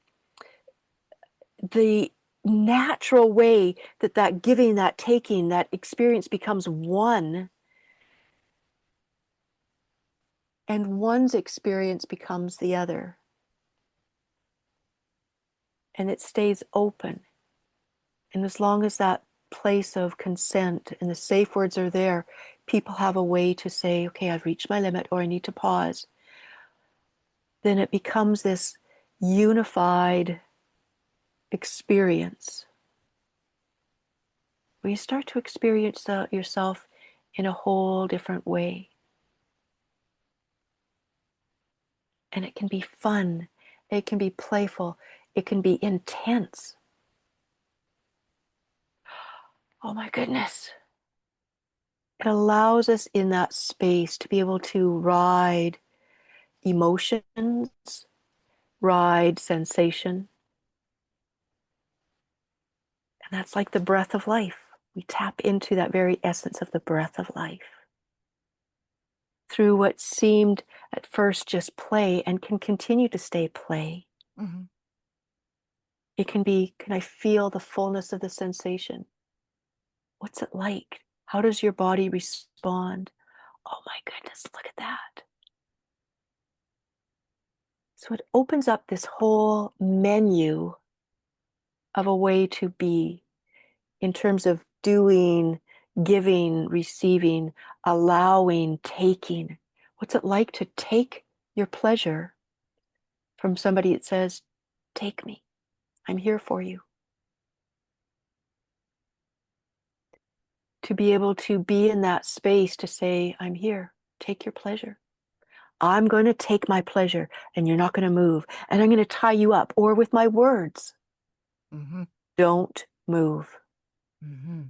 the natural way that giving, that taking, that experience becomes one, and one's experience becomes the other, and it stays open. And as long as that place of consent and the safe words are there, people have a way to say, okay, I've reached my limit, or I need to pause. Then it becomes this unified experience where you start to experience yourself in a whole different way. And it can be fun, it can be playful, it can be intense. Oh my goodness. It allows us in that space to be able to ride emotions, ride sensation. And that's like the breath of life. We tap into that very essence of the breath of life through what seemed at first just play and can continue to stay play. Mm-hmm. It can be, can I feel the fullness of the sensation? What's it like? How does your body respond? Oh my goodness, look at that. So it opens up this whole menu of a way to be in terms of doing, giving, receiving, allowing, taking. What's it like to take your pleasure from somebody that says, take me, I'm here for you? To be able to be in that space to say, I'm here, take your pleasure. I'm going to take my pleasure and you're not going to move. And I'm going to tie you up, or with my words, Mm-hmm. don't move. Mm-hmm.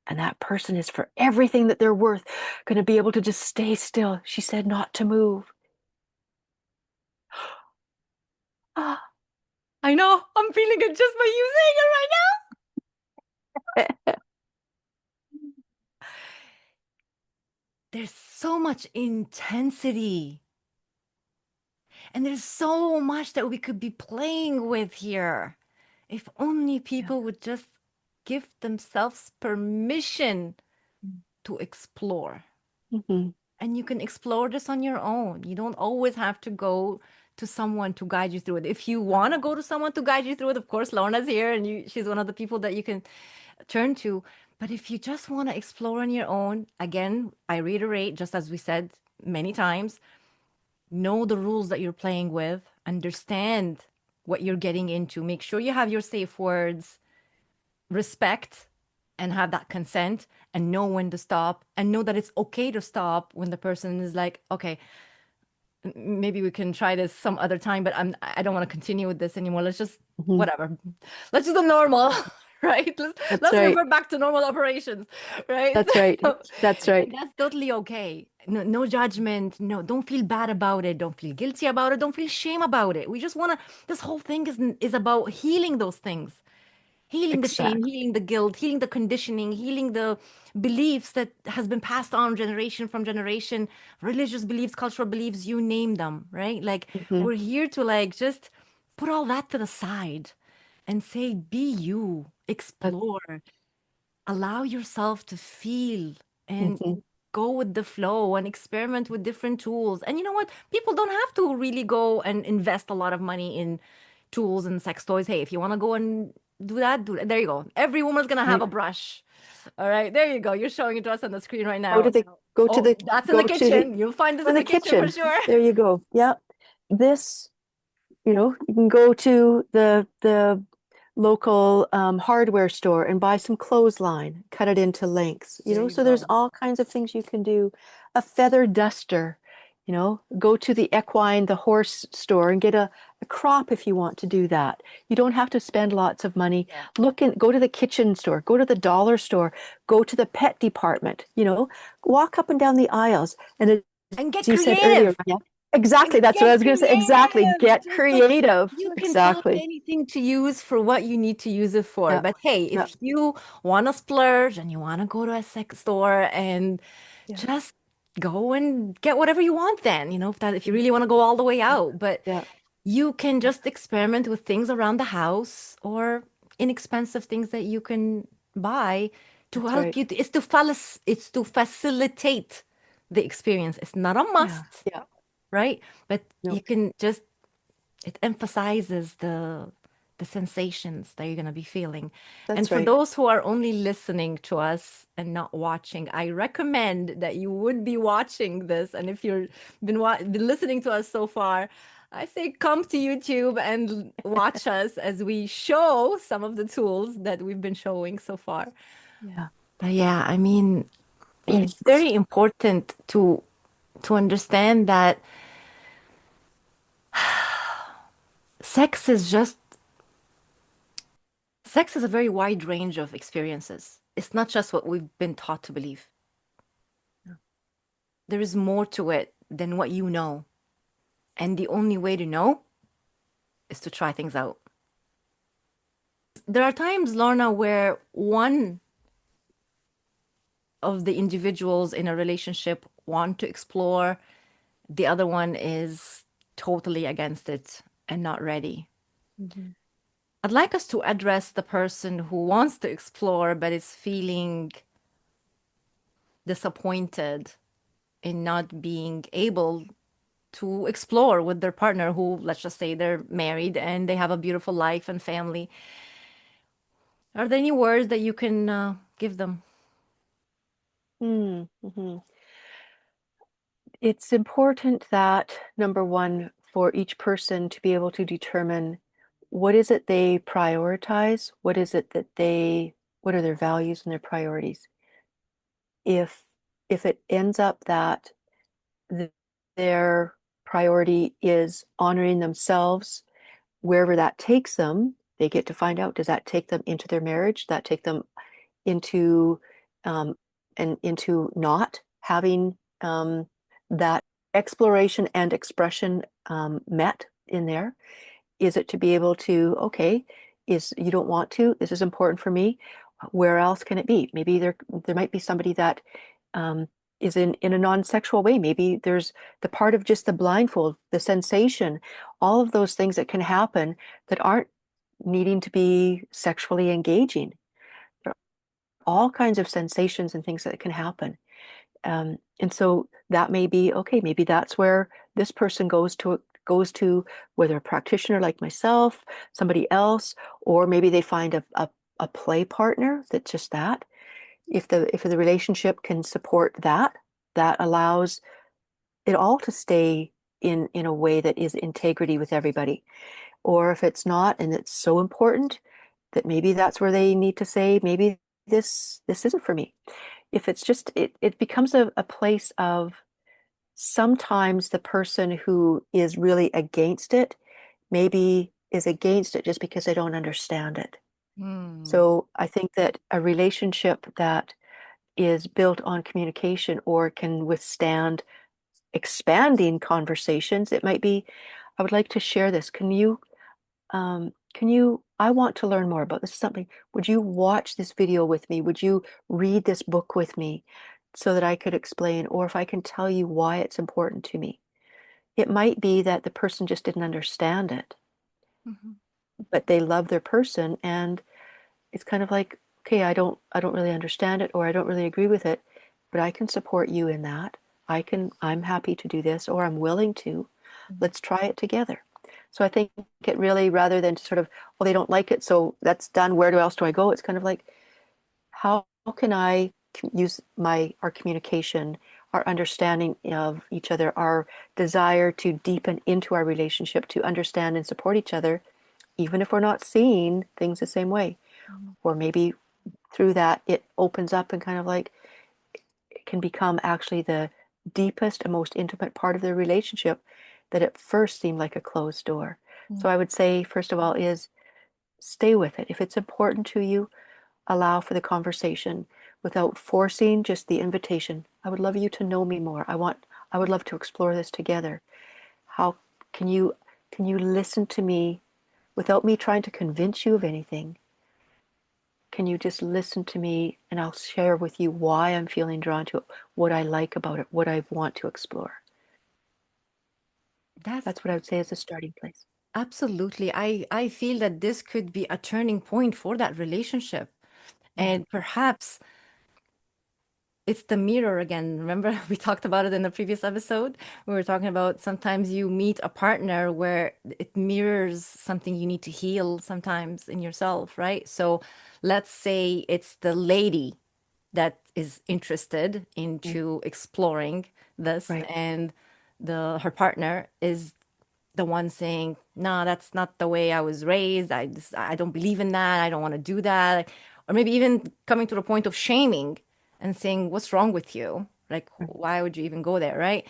And that person is, for everything that they're worth, going to be able to just stay still. She said not to move. Ah, I know. I'm feeling it just by you saying it right now. There's so much intensity. And there's so much that we could be playing with here. If only yeah. people would just give themselves permission to explore. Mm-hmm. And you can explore this on your own. You don't always have to go to someone to guide you through it. If you want to go to someone to guide you through it, of course, Lorna's here and she's one of the people that you can turn to. But if you just want to explore on your own, again, I reiterate, just as we said many times, know the rules that you're playing with, understand what you're getting into, make sure you have your safe words, respect and have that consent, and know when to stop, and know that it's okay to stop when the person is like, okay, maybe we can try this some other time, but I don't want to continue with this anymore. Let's just Mm-hmm. whatever. Let's do the normal, right? That's Let's right. revert back to normal operations, right? That's right. So, That's right. and that's totally okay. No, no judgment. No, don't feel bad about it. Don't feel guilty about it. Don't feel shame about it. We just want to, this whole thing is about healing those things. Healing the shame, Exactly. healing the guilt, healing the conditioning, healing the beliefs that has been passed on generation from generation, religious beliefs, cultural beliefs, you name them, right? Like Mm-hmm. we're here to like just put all that to the side and say, be you, That, explore, allow yourself to feel and mm-hmm. go with the flow and experiment with different tools. And you know what? People don't have to really go and invest a lot of money in tools and sex toys. Hey, if you want to go and do that, do that. There you go. Every woman's gonna have Right. a brush. All right, there you go. You're showing it to us on the screen right Go to now. the go to Oh, the that's in the go to the kitchen. You'll find this in in the the kitchen for kitchen. sure. There you go. Yeah. This You can go to the local hardware store and buy some clothesline, cut it into lengths, There you So there's go. all kinds of things you can do. A feather duster, go to the equine, the horse store and get a crop if you want to do that. You don't have to spend lots of money. Yeah. Go to the kitchen store, go to the dollar store, go to the pet department, walk up and down the aisles. And And as get you said earlier, creative. yeah, exactly. That's what I Get was going to say. Exactly. creative. Get Just like creative. you can find Exactly. anything to use for what you need to use it for. Yeah. But hey, Yeah. if you want to splurge and you want to go to a sex store and Yeah. just go and get whatever you want, then, if you really want to go all the way out. But Yeah. you can Yeah. just experiment with things around the house or inexpensive things that you can buy to That's help right. you. It's to facilitate the experience. It's not a Yeah. must, Yeah. right? But No, you can just it emphasizes the sensations that you're going to be feeling. And that's for right. those who are only listening to us and not watching, I recommend that you would be watching this. And if you've been listening to us so far, I say come to YouTube and watch us as we show some of the tools that we've been showing so far. Yeah. But yeah, I mean, it's very important to understand that sex is just sex is a very wide range of experiences. It's not just what we've been taught to believe. There is more to it than what you know. And the only way to know is to try things out. There are times, Lorna, where one of the individuals in a relationship want to explore, the other one is totally against it and not ready. Mhm. I'd like us to address the person who wants to explore but is feeling disappointed in not being able to explore with their partner who, let's just say, they're married and they have a beautiful life and family. Are there any words that you can give them? Mhm. It's important that, number one, for each person to be able to determine what is it they prioritize, what are their values and their priorities. If if it ends up that th- their priority is honoring themselves, wherever that takes them, they get to find out, does that take them into their marriage? Does that take them into um, and into not having that exploration and expression met in there? Is it to be able to, okay, is you don't want to, this is important for me. Where else can it be? Maybe there might be somebody that um, is in a non-sexual way. Maybe there's the part of just the blindfold, the sensation, all of those things that can happen that aren't needing to be sexually engaging. There are all kinds of sensations and things that can happen. And so that may be okay, maybe that's where this person goes to whether a practitioner like myself, somebody else, or maybe they find a play partner that's just that. If the relationship can support that, that allows it all to stay in a way that is integrity with everybody. Or if it's not, and it's so important that maybe that's where they need to say, maybe this isn't for me. If it's just it becomes a place of sometimes the person who is really against it maybe is against it just because they don't understand it. Hmm. So I think that a relationship that is built on communication or can withstand expanding conversations, it might be, I would like to share this. I want to learn more about this something. Would you watch this video with me? Would you read this book with me so that I could explain, or if I can tell you why it's important to me? It might be that the person just didn't understand it, Mhm. but they love their person and it's kind of like, okay, I don't really understand it or I don't really agree with it, but I can support you in that. I'm happy to do this or I'm willing to. Let's try it together. So I think it really, rather than to sort of, well, they don't like it, so that's done. Where else do I go? It's kind of like, how can I use our communication, our understanding of each other, our desire to deepen into our relationship, to understand and support each other, even if we're not seeing things the same way. Mhm. Or maybe through that, it opens up and kind of like it can become actually the deepest and most intimate part of the relationship that at first seemed like a closed door. So I would say, first of all, is stay with it. If it's important to you, allow for the conversation without forcing, just the invitation. I would love you to know me more. I would love to explore this together. How can you listen to me without me trying to convince you of anything? Can you just listen to me and I'll share with you why I'm feeling drawn to it, what I like about it, what I want to explore. That's That's what I would say is a starting place. absolutely. I feel that this could be a turning point for that relationship. Mhm. And perhaps it's the mirror again. Remember, we talked about it in the previous episode. We were talking about sometimes you meet a partner where it mirrors something you need to heal sometimes in yourself, right? So let's say it's the lady that is interested Mm. into exploring this, Right. and her partner is the one saying, "No, that's not the way I was raised. I don't believe in that. I don't want to do that." Or maybe even coming to the point of shaming and saying, "What's wrong with you? Like, Right. why would you even go there?" Right?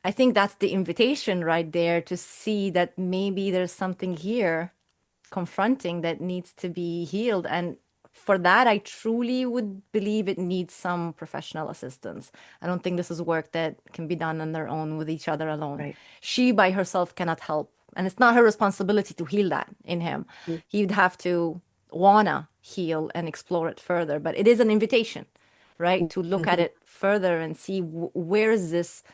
I think that's the invitation right there to see that maybe there's something here confronting that needs to be healed. And for that, I truly would believe it needs some professional assistance. I don't think this is work that can be done on their own with each other alone. Right. She by herself cannot help. And it's not her responsibility to heal that in him. Mm. He'd have to wanna heal and explore it further. But it is an invitation, right? To look at Mhm. it further and see where is this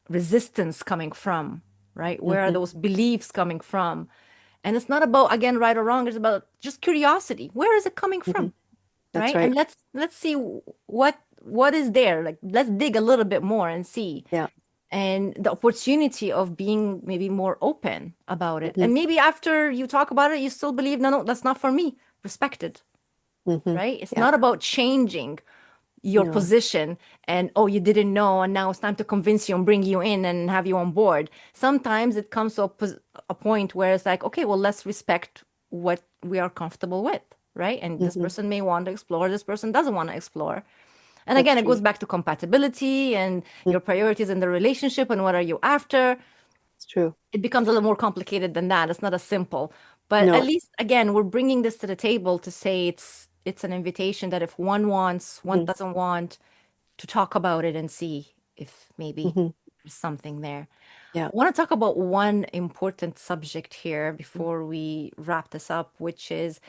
resistance coming from, right? Where are Mhm. those beliefs coming from? And it's not about, again, right or wrong. It's about just curiosity. Where is it coming from? Mhm. That's Right? And right. let's see what is there. Like let's dig a little bit more and see. Yeah. And the opportunity of being maybe more open about it. Mhm. And maybe after you talk about it, you still believe, no, no, that's not for me. Respected, Mhm. right? It's Yeah. not about changing your No. position and oh you didn't know and now it's time to convince you and bring you in and have you on board. Sometimes it comes to a point where it's like, okay, well, let's respect what we are comfortable with, right? And this Mhm. person may want to explore, this person doesn't want to explore. And That's again, it true. goes back to compatibility and Mm. your priorities in the relationship and what are you after. It's true. It becomes a little more complicated than that. It's not as simple. But at No. least again, we're bringing this to the table to say it's an invitation that if one wants, one Mhm. doesn't want, to talk about it and see if maybe Mhm. there's something there. Yeah. I want to talk about one important subject here Mm. before we wrap this up, which is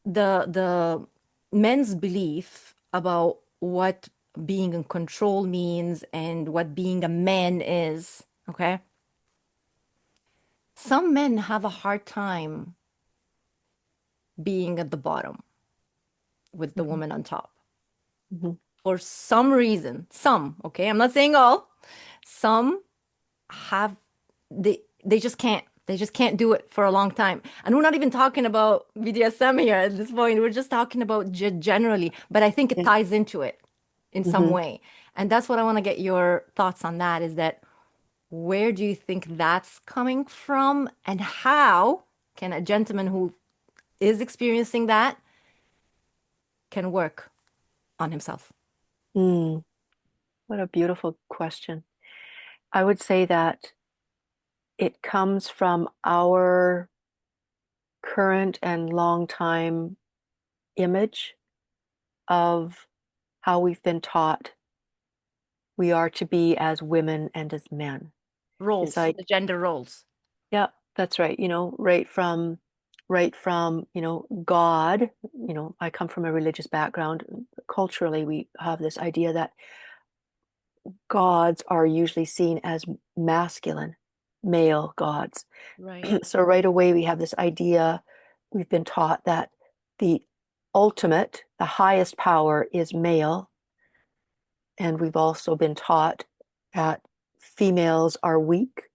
the men's belief about what being in control means and what being a man is. Okay. Some men have a hard time being at the bottom with the Mhm. woman on top Mhm. for some reason. Some, okay, I'm not saying all. Some have they just can't do it for a long time. And we're not even talking about BDSM here at this point. We're just talking about generally, but I think it Yeah. ties into it in some Mhm. way. And that's what I want to get your thoughts on that is that where do you think that's coming from and how can a gentleman who is experiencing that can work on himself? Mm. What a beautiful question. I would say that it comes from our current and long time image of how we've been taught we are to be as women and as men. It's Roles, like, the gender roles. yeah, that's right. Right from, God, I come from a religious background. Culturally, we have this idea that gods are usually seen as masculine, male gods. Right. So right away we have this idea, we've been taught that the ultimate, the highest power is male, and we've also been taught that females are weak.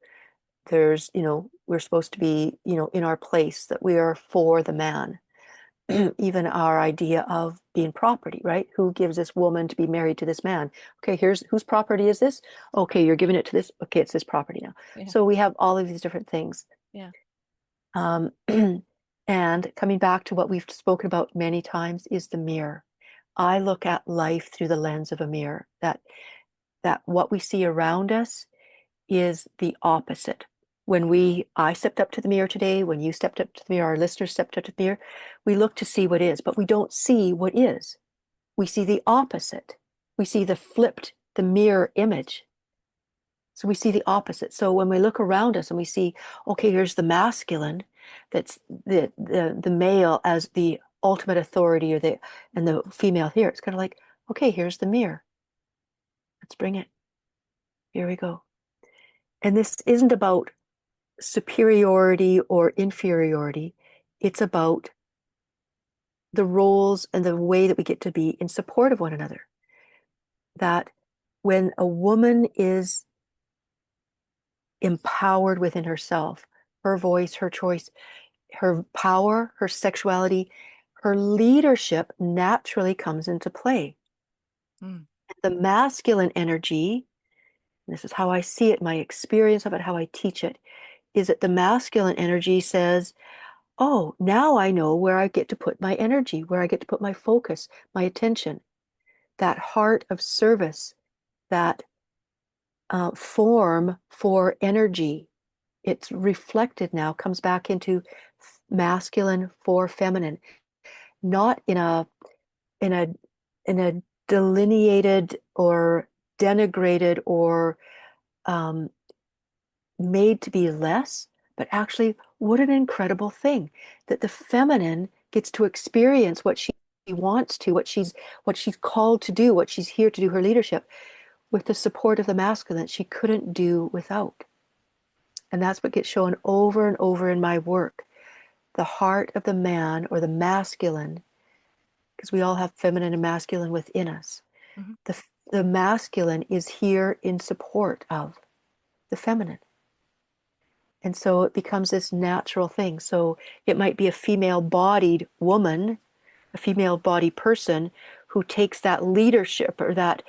We're supposed to be, in our place, that we are for the man. even our idea of being property, right? Who gives this woman to be married to this man? Okay, here's whose property is this? Okay, you're giving it to this. Okay, it's this property now. Yeah. So we have all of these different things. Yeah. Um, and coming back to what we've spoken about many times is the mirror. I look at life through the lens of a mirror, that what we see around us is the opposite. I stepped up to the mirror today, when you stepped up to the mirror, our listeners stepped up to the mirror, we look to see what is, but we don't see what is. We see the opposite. We see the mirror image. So we see the opposite. So when we look around us and we see, okay, here's the masculine, that's the male as the ultimate authority, and the female here, it's kind of like, okay, here's the mirror. Let's bring it. Here we go. And this isn't about superiority or inferiority. It's about the roles and the way that we get to be in support of one another. That when a woman is empowered within herself, her voice, her choice, her power, her sexuality, her leadership naturally comes into play. Mm. The masculine energy, this is how I see it, my experience of it, how I teach it, is that the masculine energy says, oh, now I know where I get to put my energy, where I get to put my focus, my attention, that heart of service, that form for energy. It's reflected now, comes back into masculine for feminine, not in a in a delineated or denigrated or um, made to be less, but actually, what an incredible thing that the feminine gets to experience what she wants to, what she's called to do, what she's here to do, her leadership, with the support of the masculine that she couldn't do without. And that's what gets shown over and over in my work. The heart of the man or the masculine, because we all have feminine and masculine within us. Mhm. The masculine is here in support of the feminine. And so it becomes this natural thing. So it might be a female bodied woman, a female bodied person who takes that leadership or that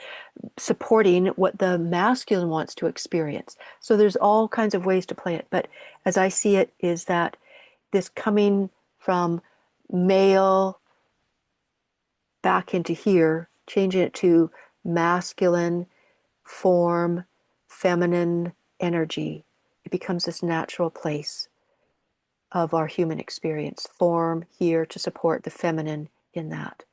supporting what the masculine wants to experience. So there's all kinds of ways to play it. But as I see it, is that this coming from male back into here, changing it to masculine form, feminine energy. It becomes this natural place of our human experience, form here to support the feminine in that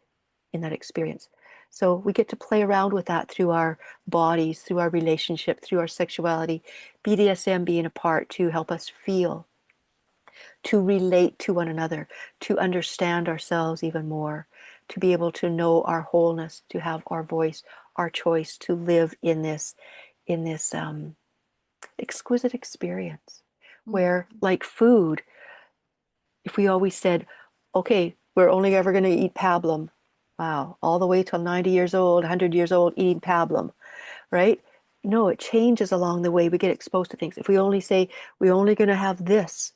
experience. So we get to play around with that through our bodies, through our relationship, through our sexuality, BDSM being a part to help us feel, to relate to one another, to understand ourselves even more, to be able to know our wholeness, to have our voice, our choice, to live in this exquisite experience Mm. where, like food, if we always said, okay, we're only ever going to eat pablum, wow, all the way till 90 years old, 100 years old, eating pablum, right? No, it changes along the way we get exposed to things. If we only say, we're only going to have this,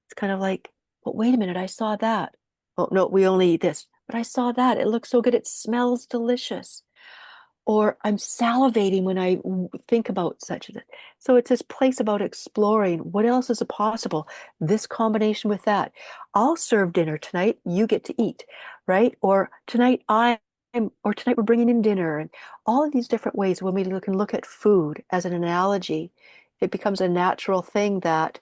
it's kind of like, but wait a minute, I saw that. Oh, no, we only eat this. But I saw that. It looks so good. It smells delicious. Or I'm salivating when I think about such a thing. So it's this place about exploring what else is possible. This combination with that. I'll serve dinner tonight. You get to eat, right? Or tonight we're bringing in dinner, and all of these different ways. When we can look at food as an analogy, it becomes a natural thing that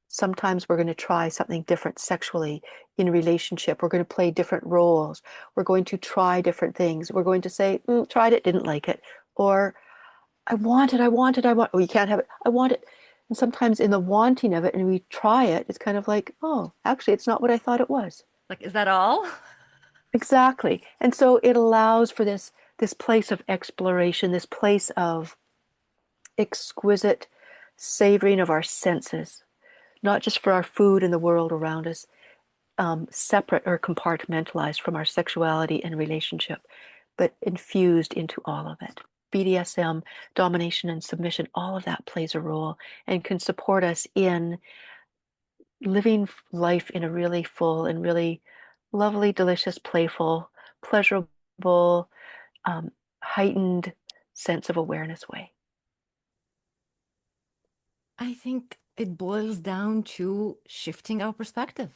sometimes we're going to try something different sexually in relationship. We're going to play different roles. We're going to try different things. We're going to say, tried it, didn't like it. Or I want, oh, you can't have it. I want it. And sometimes in the wanting of it and we try it, it's kind of like, oh, actually, it's not what I thought it was. Like, is that all? Exactly. And so it allows for this place of exploration, this place of exquisite savoring of our senses, not just for our food and the world around us, separate or compartmentalized from our sexuality and relationship, but infused into all of it. BDSM, domination and submission, all of that plays a role and can support us in living life in a really full and really lovely, delicious, playful, pleasurable, um, heightened sense of awareness way. I think it boils down to shifting our perspective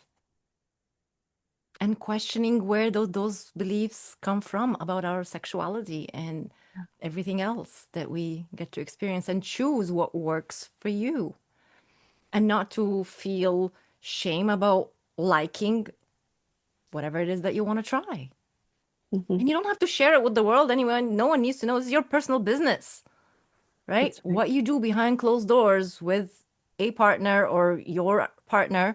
and questioning where those beliefs come from about our sexuality and everything else that we get to experience, and choose what works for you, and not to feel shame about liking whatever it is that you want to try. Hmm. And you don't have to share it with the world. Anyone, no one needs to know. It's your personal business, right? That's right. What you do behind closed doors with a partner or your partner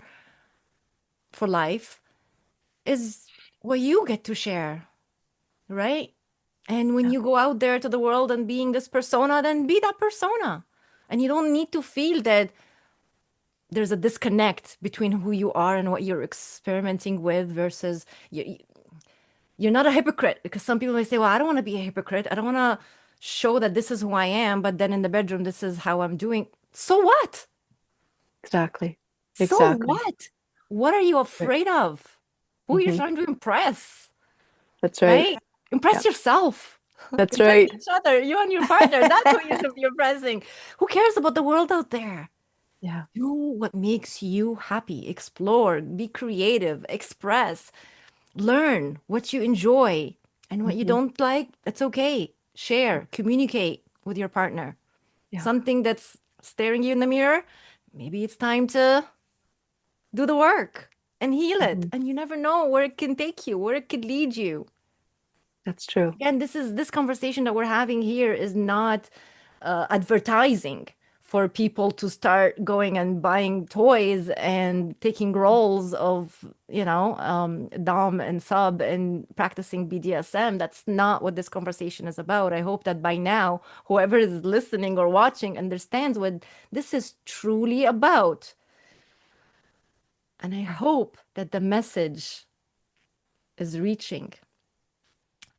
for life is what you get to share, right? And when Yeah, you go out there to the world and being this persona, then be that persona. And you don't need to feel that there's a disconnect between who you are and what you're experimenting with versus you're not a hypocrite, because some people may say, well, I don't want to be a hypocrite. I don't want to show that this is who I am, but then in the bedroom, this is how I'm doing. So what? exactly. So Exactly. what? What are you Right. afraid of? Who are you Hmm. trying to impress? That's right. Right? Yeah, Impress yourself. that's Impress right. each other, you and your partner. That's who you should be impressing. Who cares about the world out there? Yeah. Do what makes you happy. Explore, be creative, express, learn what you enjoy, and what you Hmm. don't like. That's okay. Share, communicate with your partner. Yeah. Something that's staring you in the mirror, maybe it's time to do the work and heal it. Hmm. And you never know where it can take you, where it could lead you. That's true. Again, this conversation that we're having here is not advertising for people to start going and buying toys and taking roles of, dom and sub and practicing BDSM. That's not what this conversation is about. I hope that by now, whoever is listening or watching understands what this is truly about. And I Yeah. hope that the message is reaching.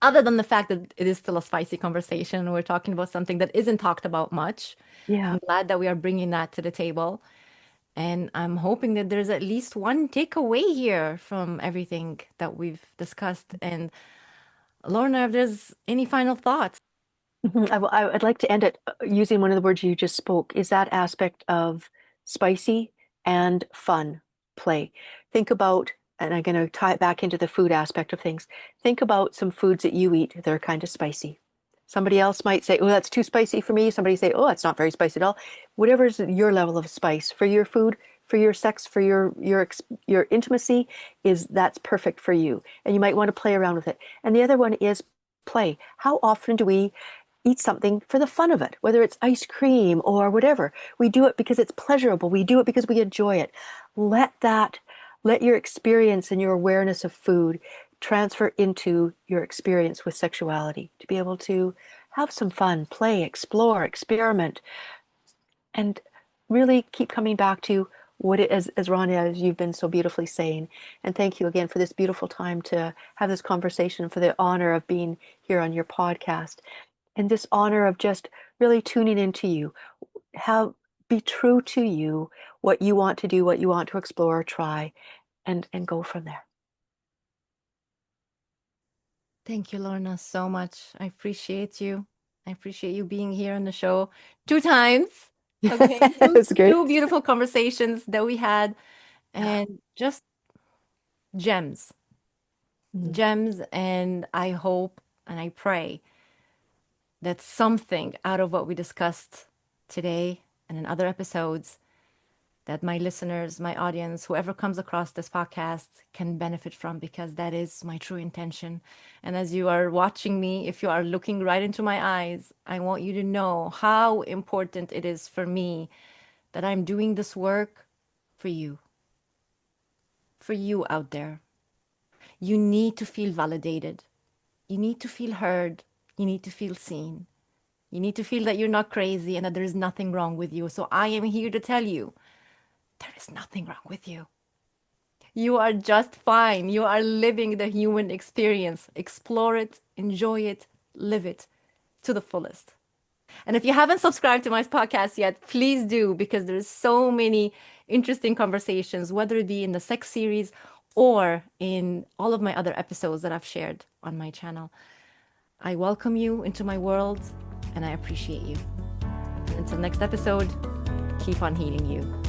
Other than the fact that it is still a spicy conversation, we're talking about something that isn't talked about much. Yeah. I'm glad that we are bringing that to the table. And I'm hoping that there's at least one takeaway here from everything that we've discussed. And Lorna, if there's any final thoughts. Mhm. I'd like to end it using one of the words you just spoke, is that aspect of spicy and fun play. Think about, and I'm going to tie it back into the food aspect of things. Think about some foods that you eat that are kind of spicy. Somebody else might say, oh, that's too spicy for me. Somebody say, oh, that's not very spicy at all. Whatever is your level of spice for your food, for your sex, for your intimacy, is that's perfect for you. And you might want to play around with it. And the other one is play. How often do we eat something for the fun of it, whether it's ice cream or whatever? We do it because it's pleasurable. We do it because we enjoy it. Let that, let your experience and your awareness of food transfer into your experience with sexuality, to be able to have some fun, play, explore, experiment, and really keep coming back to what it is, as Rania, as you've been so beautifully saying. And thank you again for this beautiful time to have this conversation, for the honor of being here on your podcast, and this honor of just really tuning into you. Have be true to you, what you want to do, what you want to explore, try, and go from there. Thank you, Lorna, so much. I appreciate you. I appreciate you being here on the show 2 times. Okay, two, It's great. two beautiful conversations that we had, Yeah. and just gems. Mm. Gems, and I hope and I pray that something out of what we discussed today and in other episodes, that my listeners, my audience, whoever comes across this podcast can benefit from, because that is my true intention. And as you are watching me, if you are looking right into my eyes, I want you to know how important it is for me that I'm doing this work for you out there. You need to feel validated. You need to feel heard. You need to feel seen. You need to feel that you're not crazy and that there is nothing wrong with you. So I am here to tell you there is nothing wrong with you. You are just fine. You are living the human experience. Explore it, enjoy it, live it to the fullest. And if you haven't subscribed to my podcast yet, please do, because there's so many interesting conversations, whether it be in the sex series or in all of my other episodes that I've shared on my channel. I welcome you into my world and I appreciate you. Until next episode, keep on healing you.